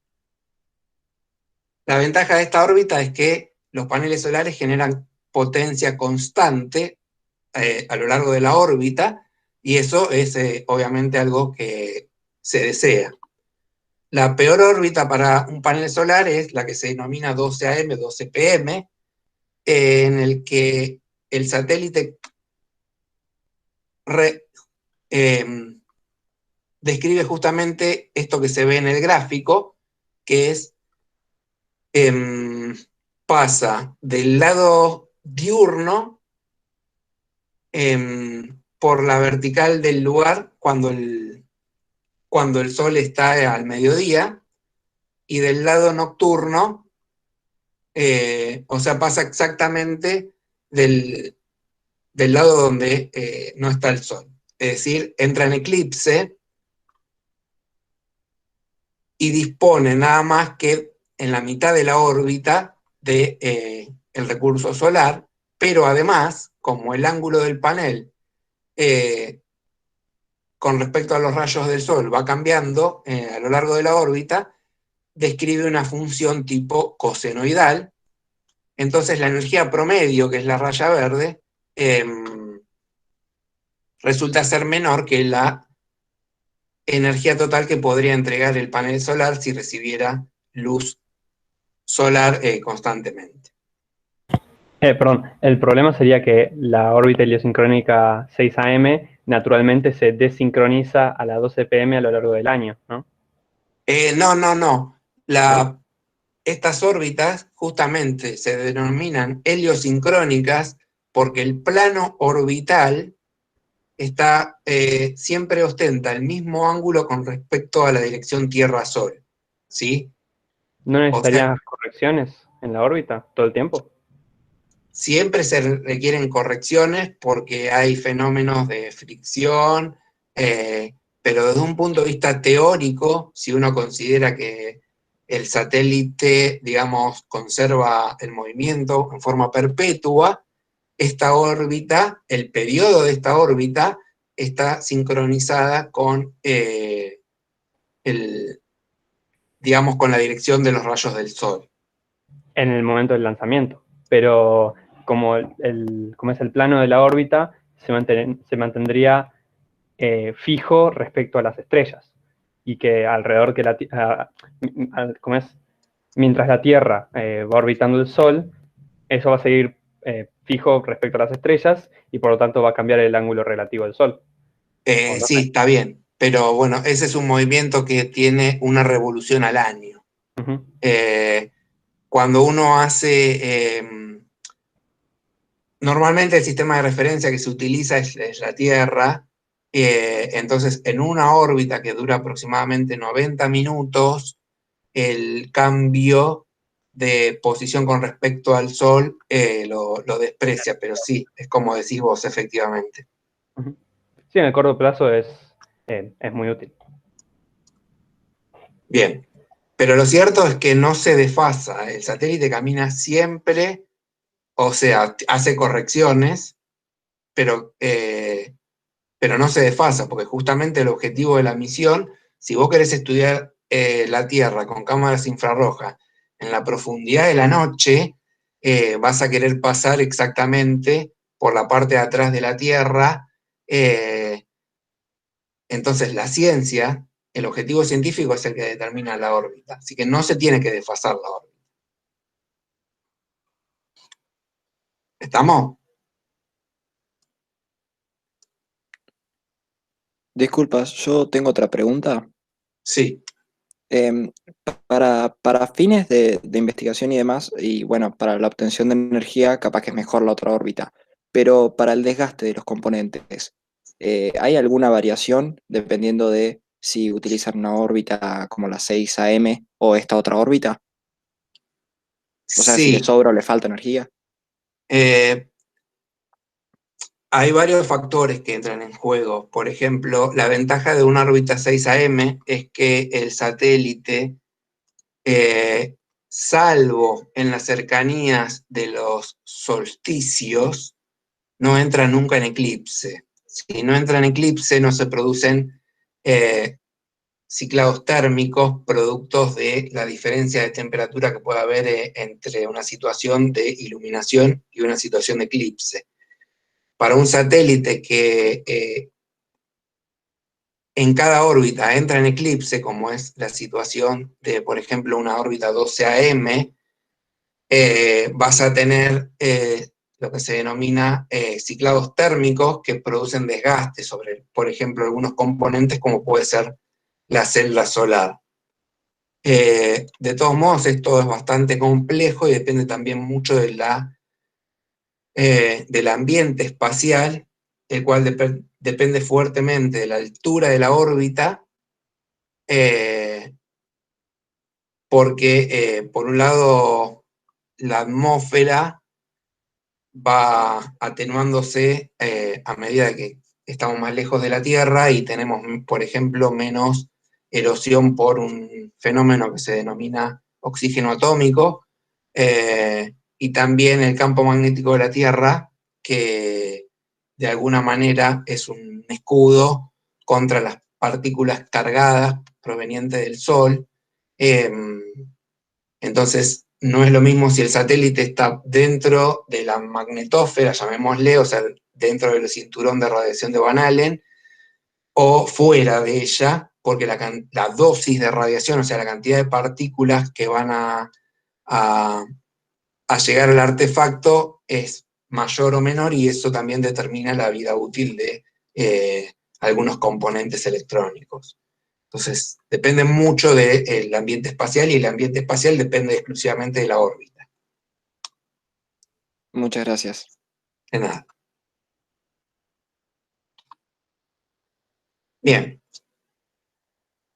La ventaja de esta órbita es que los paneles solares generan potencia constante a lo largo de la órbita, y eso es obviamente algo que se desea. La peor órbita para un panel solar es la que se denomina 12 AM, 12 PM, en el que el satélite describe justamente esto que se ve en el gráfico, que es pasa del lado diurno por la vertical del lugar cuando el sol está al mediodía, y del lado nocturno, o sea, pasa exactamente del lado donde no está el sol. Es decir, entra en eclipse y dispone nada más que en la mitad de la órbita del recurso solar, pero además, como el ángulo del panel con respecto a los rayos del sol va cambiando a lo largo de la órbita, describe una función tipo cosenoidal. Entonces la energía promedio, que es la raya verde, resulta ser menor que la energía total que podría entregar el panel solar si recibiera luz solar constantemente. Perdón, el problema sería que la órbita heliosincrónica 6 AM naturalmente se desincroniza a las 12 PM a lo largo del año, ¿no? No. Estas órbitas justamente se denominan heliosincrónicas porque el plano orbital siempre ostenta el mismo ángulo con respecto a la dirección Tierra-Sol, ¿sí? ¿No O necesitarías sea, correcciones en la órbita todo el tiempo? siempre se requieren correcciones porque hay fenómenos de fricción, pero desde un punto de vista teórico, si uno considera que el satélite, digamos, conserva el movimiento en forma perpetua, esta órbita, el periodo de esta órbita, está sincronizada con, digamos, con la dirección de los rayos del Sol. En el momento del lanzamiento. Pero como es el plano de la órbita, se mantendría fijo respecto a las estrellas. Y que alrededor que mientras la Tierra va orbitando el Sol, eso va a seguir fijo respecto a las estrellas y por lo tanto va a cambiar el ángulo relativo del Sol. No Sí, sé. está bien, pero bueno, ese es un movimiento que tiene una revolución al año. Uh-huh. Cuando uno hace, normalmente el sistema de referencia que se utiliza es la Tierra, entonces en una órbita que dura aproximadamente 90 minutos, el cambio de posición con respecto al Sol lo desprecia, pero sí, es como decís vos, efectivamente. Uh-huh. Sí, en el corto plazo es muy útil. Bien, pero lo cierto es que no se desfasa, el satélite camina siempre, o sea, hace correcciones, pero no se desfasa, porque justamente el objetivo de la misión, si vos querés estudiar la Tierra con cámaras infrarrojas en la profundidad de la noche, vas a querer pasar exactamente por la parte de atrás de la Tierra. Entonces la ciencia, el objetivo científico es el que determina la órbita, así que no se tiene que desfasar la órbita. ¿Estamos? Disculpas, yo tengo otra pregunta. Sí. Em, para fines de investigación y demás, y bueno, para la obtención de energía, capaz que es mejor la otra órbita, pero para el desgaste de los componentes, ¿hay alguna variación dependiendo de si utilizan una órbita como la 6 AM o esta otra órbita? O sea, si le Sí. sobra o le falta energía. Hay varios factores que entran en juego. Por ejemplo, la ventaja de una órbita 6 AM es que el satélite, salvo en las cercanías de los solsticios, no entra nunca en eclipse. Si no entra en eclipse, no se producen ciclados térmicos productos de la diferencia de temperatura que puede haber entre una situación de iluminación y una situación de eclipse. Para un satélite que en cada órbita entra en eclipse, como es la situación de, por ejemplo, una órbita 12 AM, vas a tener lo que se denomina ciclados térmicos que producen desgaste sobre, por ejemplo, algunos componentes como puede ser la celda solar. De todos modos, esto es bastante complejo y depende también mucho de la del ambiente espacial, el cual depende fuertemente de la altura de la órbita, porque por un lado la atmósfera va atenuándose a medida que estamos más lejos de la Tierra y tenemos, por ejemplo, menos erosión por un fenómeno que se denomina oxígeno atómico, y también el campo magnético de la Tierra, que de alguna manera es un escudo contra las partículas cargadas provenientes del Sol. Entonces, no es lo mismo si el satélite está dentro de la magnetosfera, llamémosle, o sea, dentro del cinturón de radiación de Van Allen, o fuera de ella, porque la dosis de radiación, o sea, la cantidad de partículas que van a llegar al artefacto es mayor o menor, y eso también determina la vida útil de algunos componentes electrónicos. Entonces, depende mucho del ambiente espacial, y el ambiente espacial depende exclusivamente de la órbita. Muchas gracias. De nada. Bien.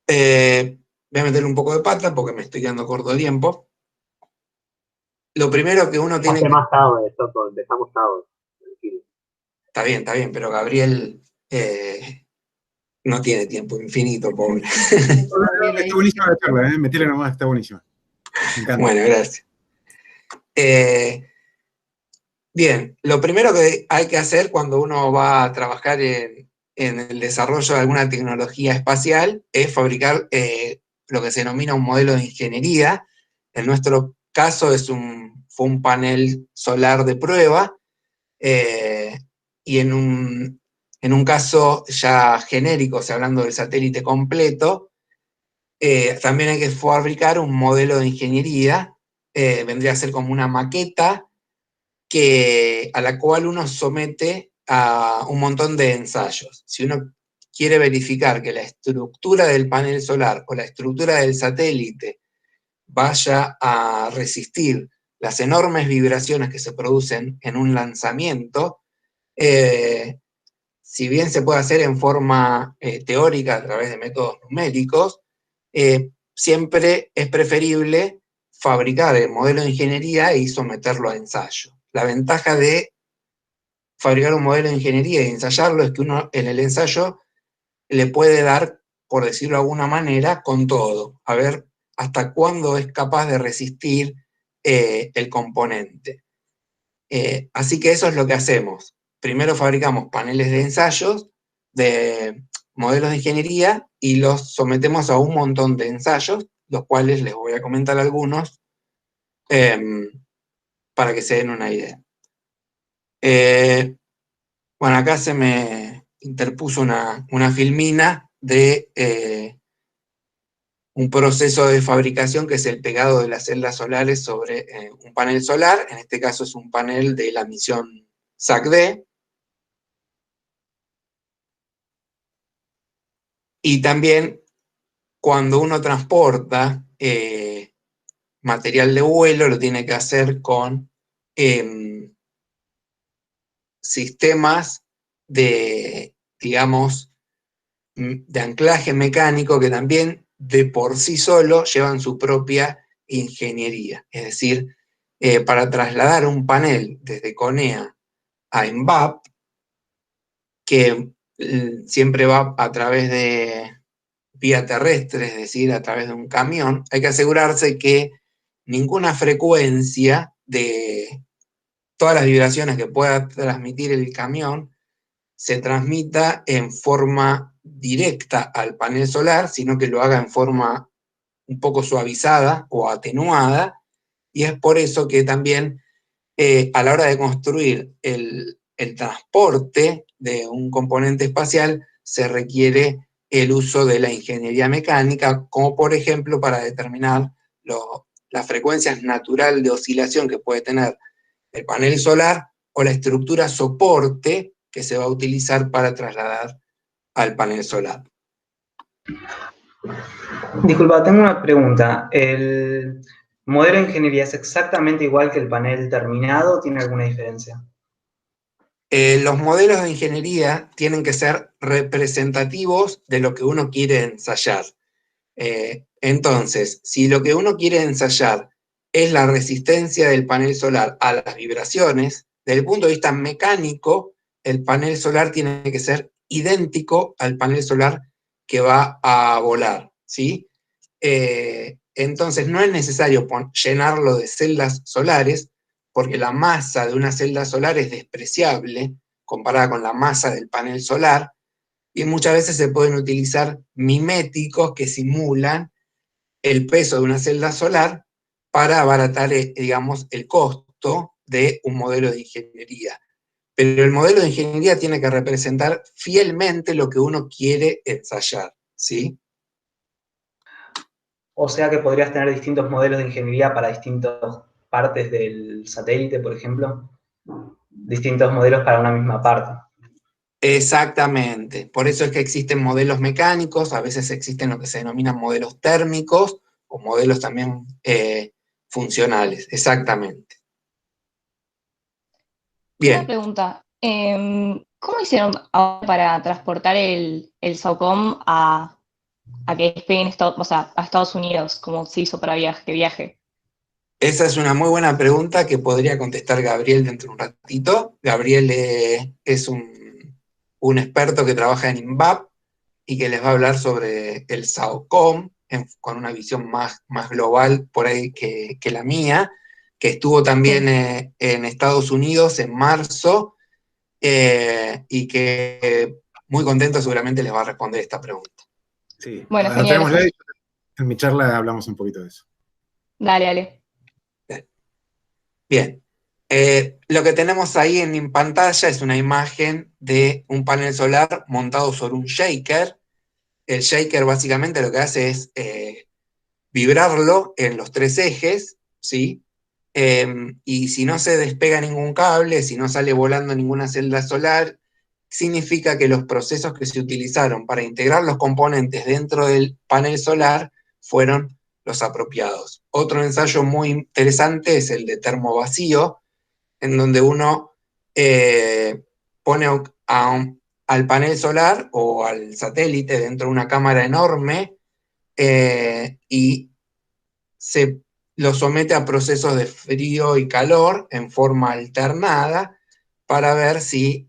Voy a meterle un poco de pata porque me estoy quedando corto de tiempo. Lo primero que uno tiene Hace que... más sábado, empezamos sábado. Tranquilo. Está bien, pero Gabriel no tiene tiempo infinito, pobre. Está buenísima la charla, metele nomás, está buenísima. Me encanta. Bueno, gracias. Bien, lo primero que hay que hacer cuando uno va a trabajar en el desarrollo de alguna tecnología espacial es fabricar lo que se denomina un modelo de ingeniería. En nuestro caso fue un panel solar de prueba, y en un caso ya genérico, o sea, hablando del satélite completo, también hay que fabricar un modelo de ingeniería, vendría a ser como una maqueta a la cual uno somete a un montón de ensayos. Si uno quiere verificar que la estructura del panel solar o la estructura del satélite vaya a resistir las enormes vibraciones que se producen en un lanzamiento, si bien se puede hacer en forma teórica a través de métodos numéricos, siempre es preferible fabricar el modelo de ingeniería y someterlo a ensayo. La ventaja de fabricar un modelo de ingeniería y ensayarlo es que uno en el ensayo le puede dar, por decirlo de alguna manera, con todo, a ver hasta cuándo es capaz de resistir el componente. Así que eso es lo que hacemos. Primero fabricamos paneles de ensayos, de modelos de ingeniería, y los sometemos a un montón de ensayos, los cuales les voy a comentar algunos para que se den una idea. Bueno, acá se me interpuso una filmina de un proceso de fabricación que es el pegado de las celdas solares sobre un panel solar. En este caso es un panel de la misión SAC-D. Y también cuando uno transporta material de vuelo, lo tiene que hacer con sistemas de, digamos, de anclaje mecánico que también de por sí solo llevan su propia ingeniería. Es decir, para trasladar un panel desde CONEA a ENVAP, que siempre va a través de vía terrestre, es decir, a través de un camión, hay que asegurarse que ninguna frecuencia de todas las vibraciones que pueda transmitir el camión se transmita en forma directa al panel solar, sino que lo haga en forma un poco suavizada o atenuada, y es por eso que también a la hora de construir el transporte de un componente espacial se requiere el uso de la ingeniería mecánica, como por ejemplo para determinar las frecuencias natural de oscilación que puede tener el panel solar o la estructura soporte que se va a utilizar para trasladar al panel solar. Disculpa, tengo una pregunta. ¿El modelo de ingeniería es exactamente igual que el panel terminado o tiene alguna diferencia? Los modelos de ingeniería tienen que ser representativos de lo que uno quiere ensayar. Entonces, si lo que uno quiere ensayar es la resistencia del panel solar a las vibraciones, desde el punto de vista mecánico, el panel solar tiene que ser idéntico al panel solar que va a volar, ¿sí? Entonces, no es necesario llenarlo de celdas solares, porque la masa de una celda solar es despreciable comparada con la masa del panel solar, y muchas veces se pueden utilizar miméticos que simulan el peso de una celda solar para abaratar, digamos, el costo de un modelo de ingeniería. Pero el modelo de ingeniería tiene que representar fielmente lo que uno quiere ensayar, ¿sí? O sea que podrías tener distintos modelos de ingeniería para distintas partes del satélite, por ejemplo. Distintos modelos para una misma parte. Exactamente. Por eso es que existen modelos mecánicos, a veces existen lo que se denominan modelos térmicos, o modelos también funcionales. Exactamente. Una Bien. pregunta. ¿Cómo hicieron ahora para transportar el SOCOM a que despegue en a Estados Unidos, como se hizo para que viaje? Esa es una muy buena pregunta que podría contestar Gabriel dentro de un ratito. Gabriel es un experto que trabaja en INVAP y que les va a hablar sobre el SAOCOM con una visión más global por ahí que la mía, que estuvo también en Estados Unidos en marzo y que muy contento seguramente les va a responder esta pregunta. Sí, Bueno, anotémosla genial. y en mi charla hablamos un poquito de eso. Dale, dale. Bien. Lo que tenemos ahí en pantalla es una imagen de un panel solar montado sobre un shaker. El shaker básicamente lo que hace es vibrarlo en los 3 ejes, ¿sí? Y si no se despega ningún cable, si no sale volando ninguna celda solar, significa que los procesos que se utilizaron para integrar los componentes dentro del panel solar fueron los apropiados. Otro ensayo muy interesante es el de termovacío, en donde uno pone al panel solar o al satélite dentro de una cámara enorme y se lo somete a procesos de frío y calor en forma alternada para ver si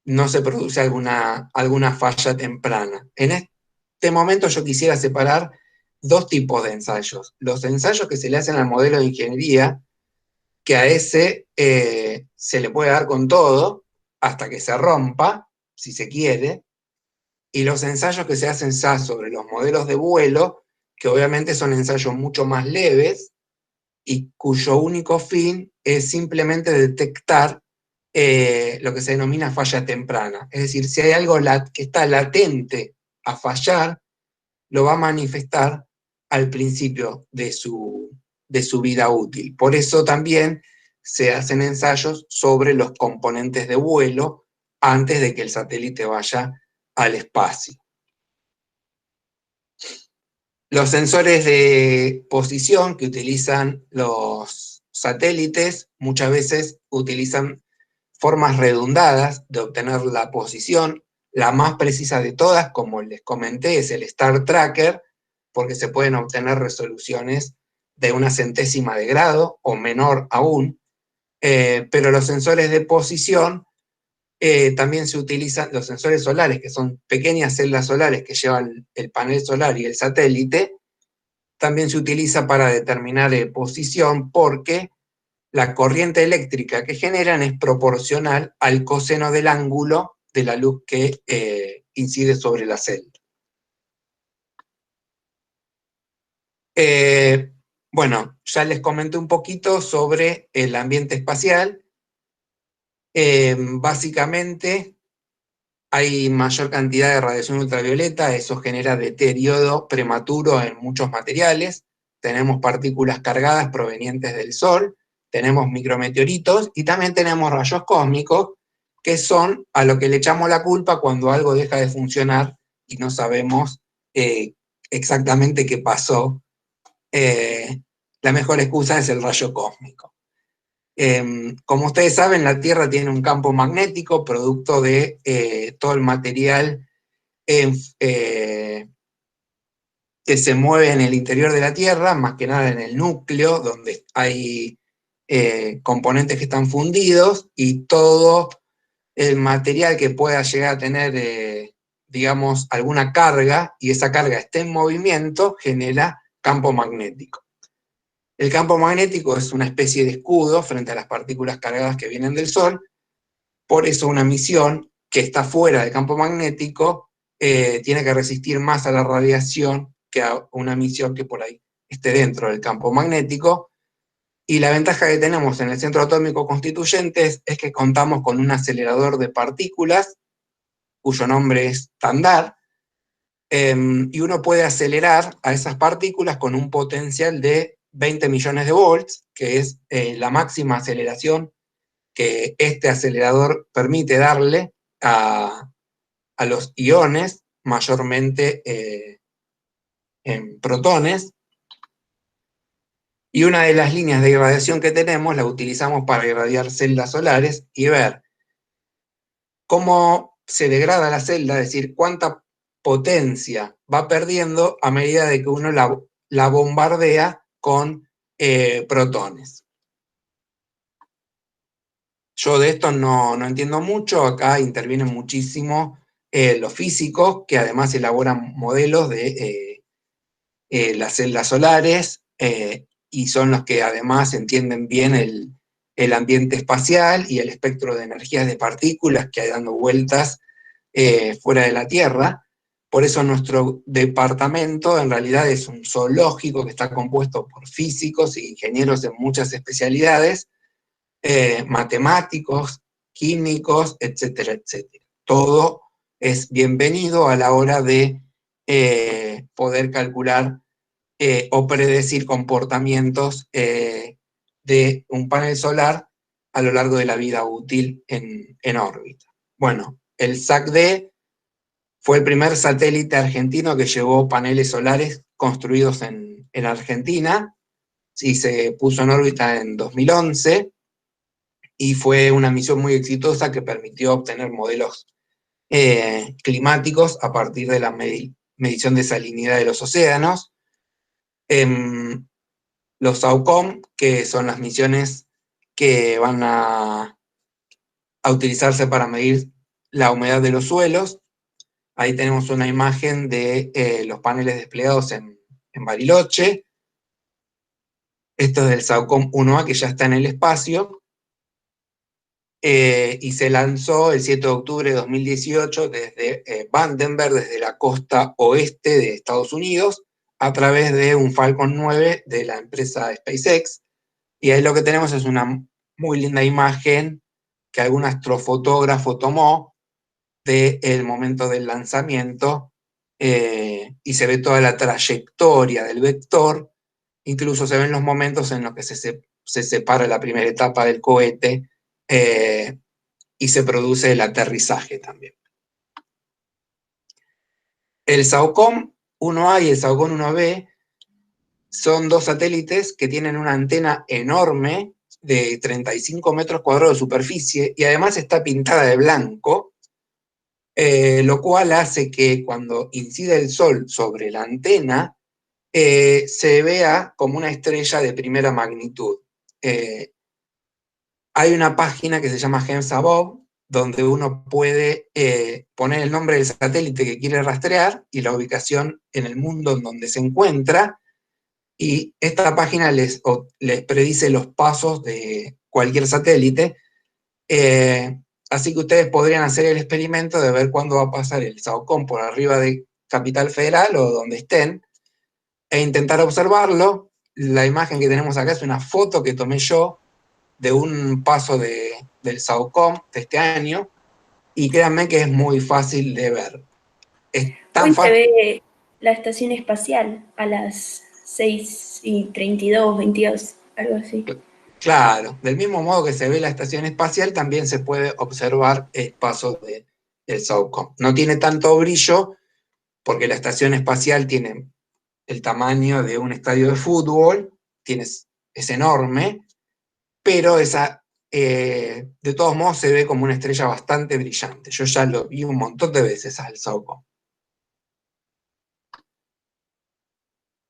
no se produce alguna falla temprana. En este momento yo quisiera separar 2 tipos de ensayos. Los ensayos que se le hacen al modelo de ingeniería, que a ese se le puede dar con todo hasta que se rompa, si se quiere, y los ensayos que se hacen ya sobre los modelos de vuelo, que obviamente son ensayos mucho más leves y cuyo único fin es simplemente detectar lo que se denomina falla temprana. Es decir, si hay algo que está latente a fallar, lo va a manifestar al principio de su vida útil. Por eso también se hacen ensayos sobre los componentes de vuelo antes de que el satélite vaya al espacio. Los sensores de posición que utilizan los satélites muchas veces utilizan formas redundadas de obtener la posición. La más precisa de todas, como les comenté, es el Star Tracker, porque se pueden obtener resoluciones de 1/100ª de grado o menor aún, pero los sensores de posición también se utilizan, los sensores solares, que son pequeñas celdas solares que llevan el panel solar y el satélite, también se utiliza para determinar posición porque la corriente eléctrica que generan es proporcional al coseno del ángulo de la luz que incide sobre la celda. Bueno, ya les comenté un poquito sobre el ambiente espacial. Básicamente hay mayor cantidad de radiación ultravioleta, eso genera deterioro prematuro en muchos materiales. Tenemos partículas cargadas provenientes del Sol, tenemos micrometeoritos y también tenemos rayos cósmicos, que son a lo que le echamos la culpa cuando algo deja de funcionar y no sabemos exactamente qué pasó. La mejor excusa es el rayo cósmico. Como ustedes saben, la Tierra tiene un campo magnético producto de todo el material que se mueve en el interior de la Tierra, más que nada en el núcleo, donde hay componentes que están fundidos, y todo el material que pueda llegar a tener, digamos, alguna carga, y esa carga esté en movimiento, genera campo magnético. El campo magnético es una especie de escudo frente a las partículas cargadas que vienen del Sol. Por eso una misión que está fuera del campo magnético tiene que resistir más a la radiación que a una misión que por ahí esté dentro del campo magnético. Y la ventaja que tenemos en el Centro Atómico Constituyentes es que contamos con un acelerador de partículas, cuyo nombre es TANDAR, y uno puede acelerar a esas partículas con un potencial de 20 millones de volts, que es la máxima aceleración que este acelerador permite darle a los iones, mayormente en protones. Y una de las líneas de irradiación que tenemos la utilizamos para irradiar celdas solares y ver cómo se degrada la celda, es decir, cuánta potencia va perdiendo a medida de que uno la bombardea con protones. Yo de esto no entiendo mucho, acá intervienen muchísimo los físicos, que además elaboran modelos de las celdas solares, y son los que además entienden bien el ambiente espacial y el espectro de energías de partículas que hay dando vueltas fuera de la Tierra. Por eso nuestro departamento en realidad es un zoológico que está compuesto por físicos e ingenieros en muchas especialidades, matemáticos, químicos, etcétera, etcétera. Todo es bienvenido a la hora de poder calcular o predecir comportamientos de un panel solar a lo largo de la vida útil en órbita. Bueno, el SAC-D fue el primer satélite argentino que llevó paneles solares construidos en Argentina, y se puso en órbita en 2011, y fue una misión muy exitosa que permitió obtener modelos climáticos a partir de la medición de salinidad de los océanos. Los SAOCOM, que son las misiones que van a utilizarse para medir la humedad de los suelos. Ahí tenemos una imagen de los paneles desplegados en Bariloche. Esto es del SAOCOM 1A, que ya está en el espacio, y se lanzó el 7 de octubre de 2018 desde Vandenberg, desde la costa oeste de Estados Unidos, a través de un Falcon 9 de la empresa SpaceX. Y ahí lo que tenemos es una muy linda imagen que algún astrofotógrafo tomó del momento del lanzamiento, y se ve toda la trayectoria del vector. Incluso se ven los momentos en los que se separa la primera etapa del cohete y se produce el aterrizaje también. El SAOCOM 1A y el SAOCOM 1B son dos satélites que tienen una antena enorme de 35 metros cuadrados de superficie, y además está pintada de blanco, lo cual hace que cuando incide el sol sobre la antena se vea como una estrella de primera magnitud. Hay una página que se llama GEMS-Above, donde uno puede poner el nombre del satélite que quiere rastrear y la ubicación en el mundo en donde se encuentra, y esta página les predice los pasos de cualquier satélite. Así que ustedes podrían hacer el experimento de ver cuándo va a pasar el SAOCOM por arriba de Capital Federal o donde estén, e intentar observarlo. La imagen que tenemos acá es una foto que tomé yo de un paso del SAOCOM de este año, y créanme que es muy fácil de ver. Es tan Hoy se fácil. ve la estación espacial a las 6:32, 22, algo así. Claro, del mismo modo que se ve la estación espacial, también se puede observar el paso del SAOCOM. No tiene tanto brillo porque la estación espacial tiene el tamaño de un estadio de fútbol, es enorme, pero esa, de todos modos, se ve como una estrella bastante brillante. Yo ya lo vi un montón de veces al SAOCOM.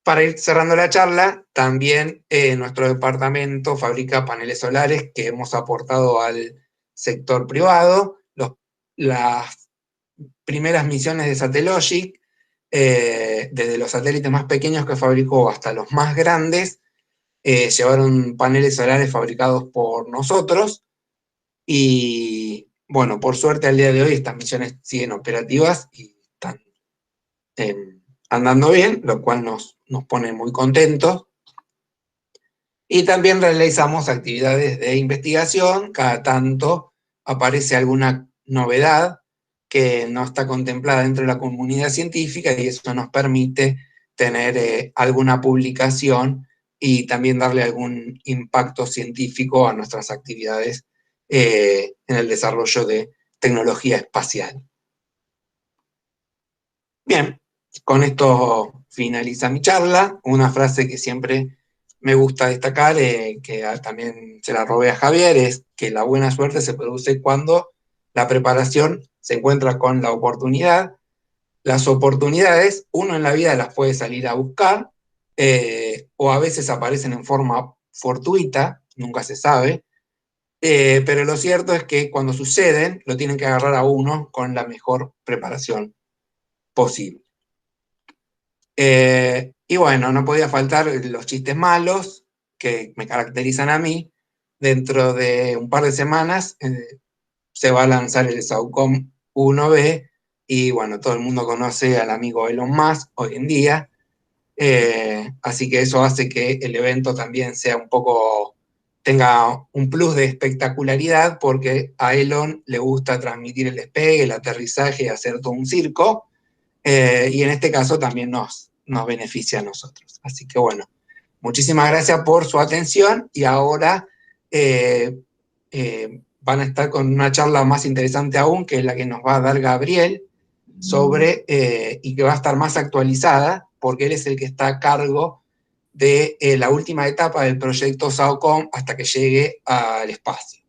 Para ir cerrando la charla, también nuestro departamento fabrica paneles solares que hemos aportado al sector privado. Las primeras misiones de Satellogic, desde los satélites más pequeños que fabricó hasta los más grandes, llevaron paneles solares fabricados por nosotros. Y bueno, por suerte al día de hoy estas misiones siguen operativas y están andando bien, lo cual nos pone muy contentos. Y también realizamos actividades de investigación. Cada tanto aparece alguna novedad que no está contemplada dentro de la comunidad científica y eso nos permite tener alguna publicación y también darle algún impacto científico a nuestras actividades en el desarrollo de tecnología espacial. Bien, con esto finaliza mi charla. Una frase que siempre me gusta destacar, que también se la robé a Javier, es que la buena suerte se produce cuando la preparación se encuentra con la oportunidad. Las oportunidades, uno en la vida las puede salir a buscar, o a veces aparecen en forma fortuita, nunca se sabe, pero lo cierto es que cuando suceden, lo tienen que agarrar a uno con la mejor preparación posible. Y bueno, no podía faltar los chistes malos que me caracterizan a mí. Dentro de un par de semanas se va a lanzar el SAOCOM 1B y bueno, todo el mundo conoce al amigo Elon Musk hoy en día. Así que eso hace que el evento también sea tenga un plus de espectacularidad porque a Elon le gusta transmitir el despegue, el aterrizaje y hacer todo un circo. Y en este caso también nos beneficia a nosotros. Así que bueno, muchísimas gracias por su atención y ahora van a estar con una charla más interesante aún, que es la que nos va a dar Gabriel, y que va a estar más actualizada, porque él es el que está a cargo de la última etapa del proyecto SAOCOM hasta que llegue al espacio.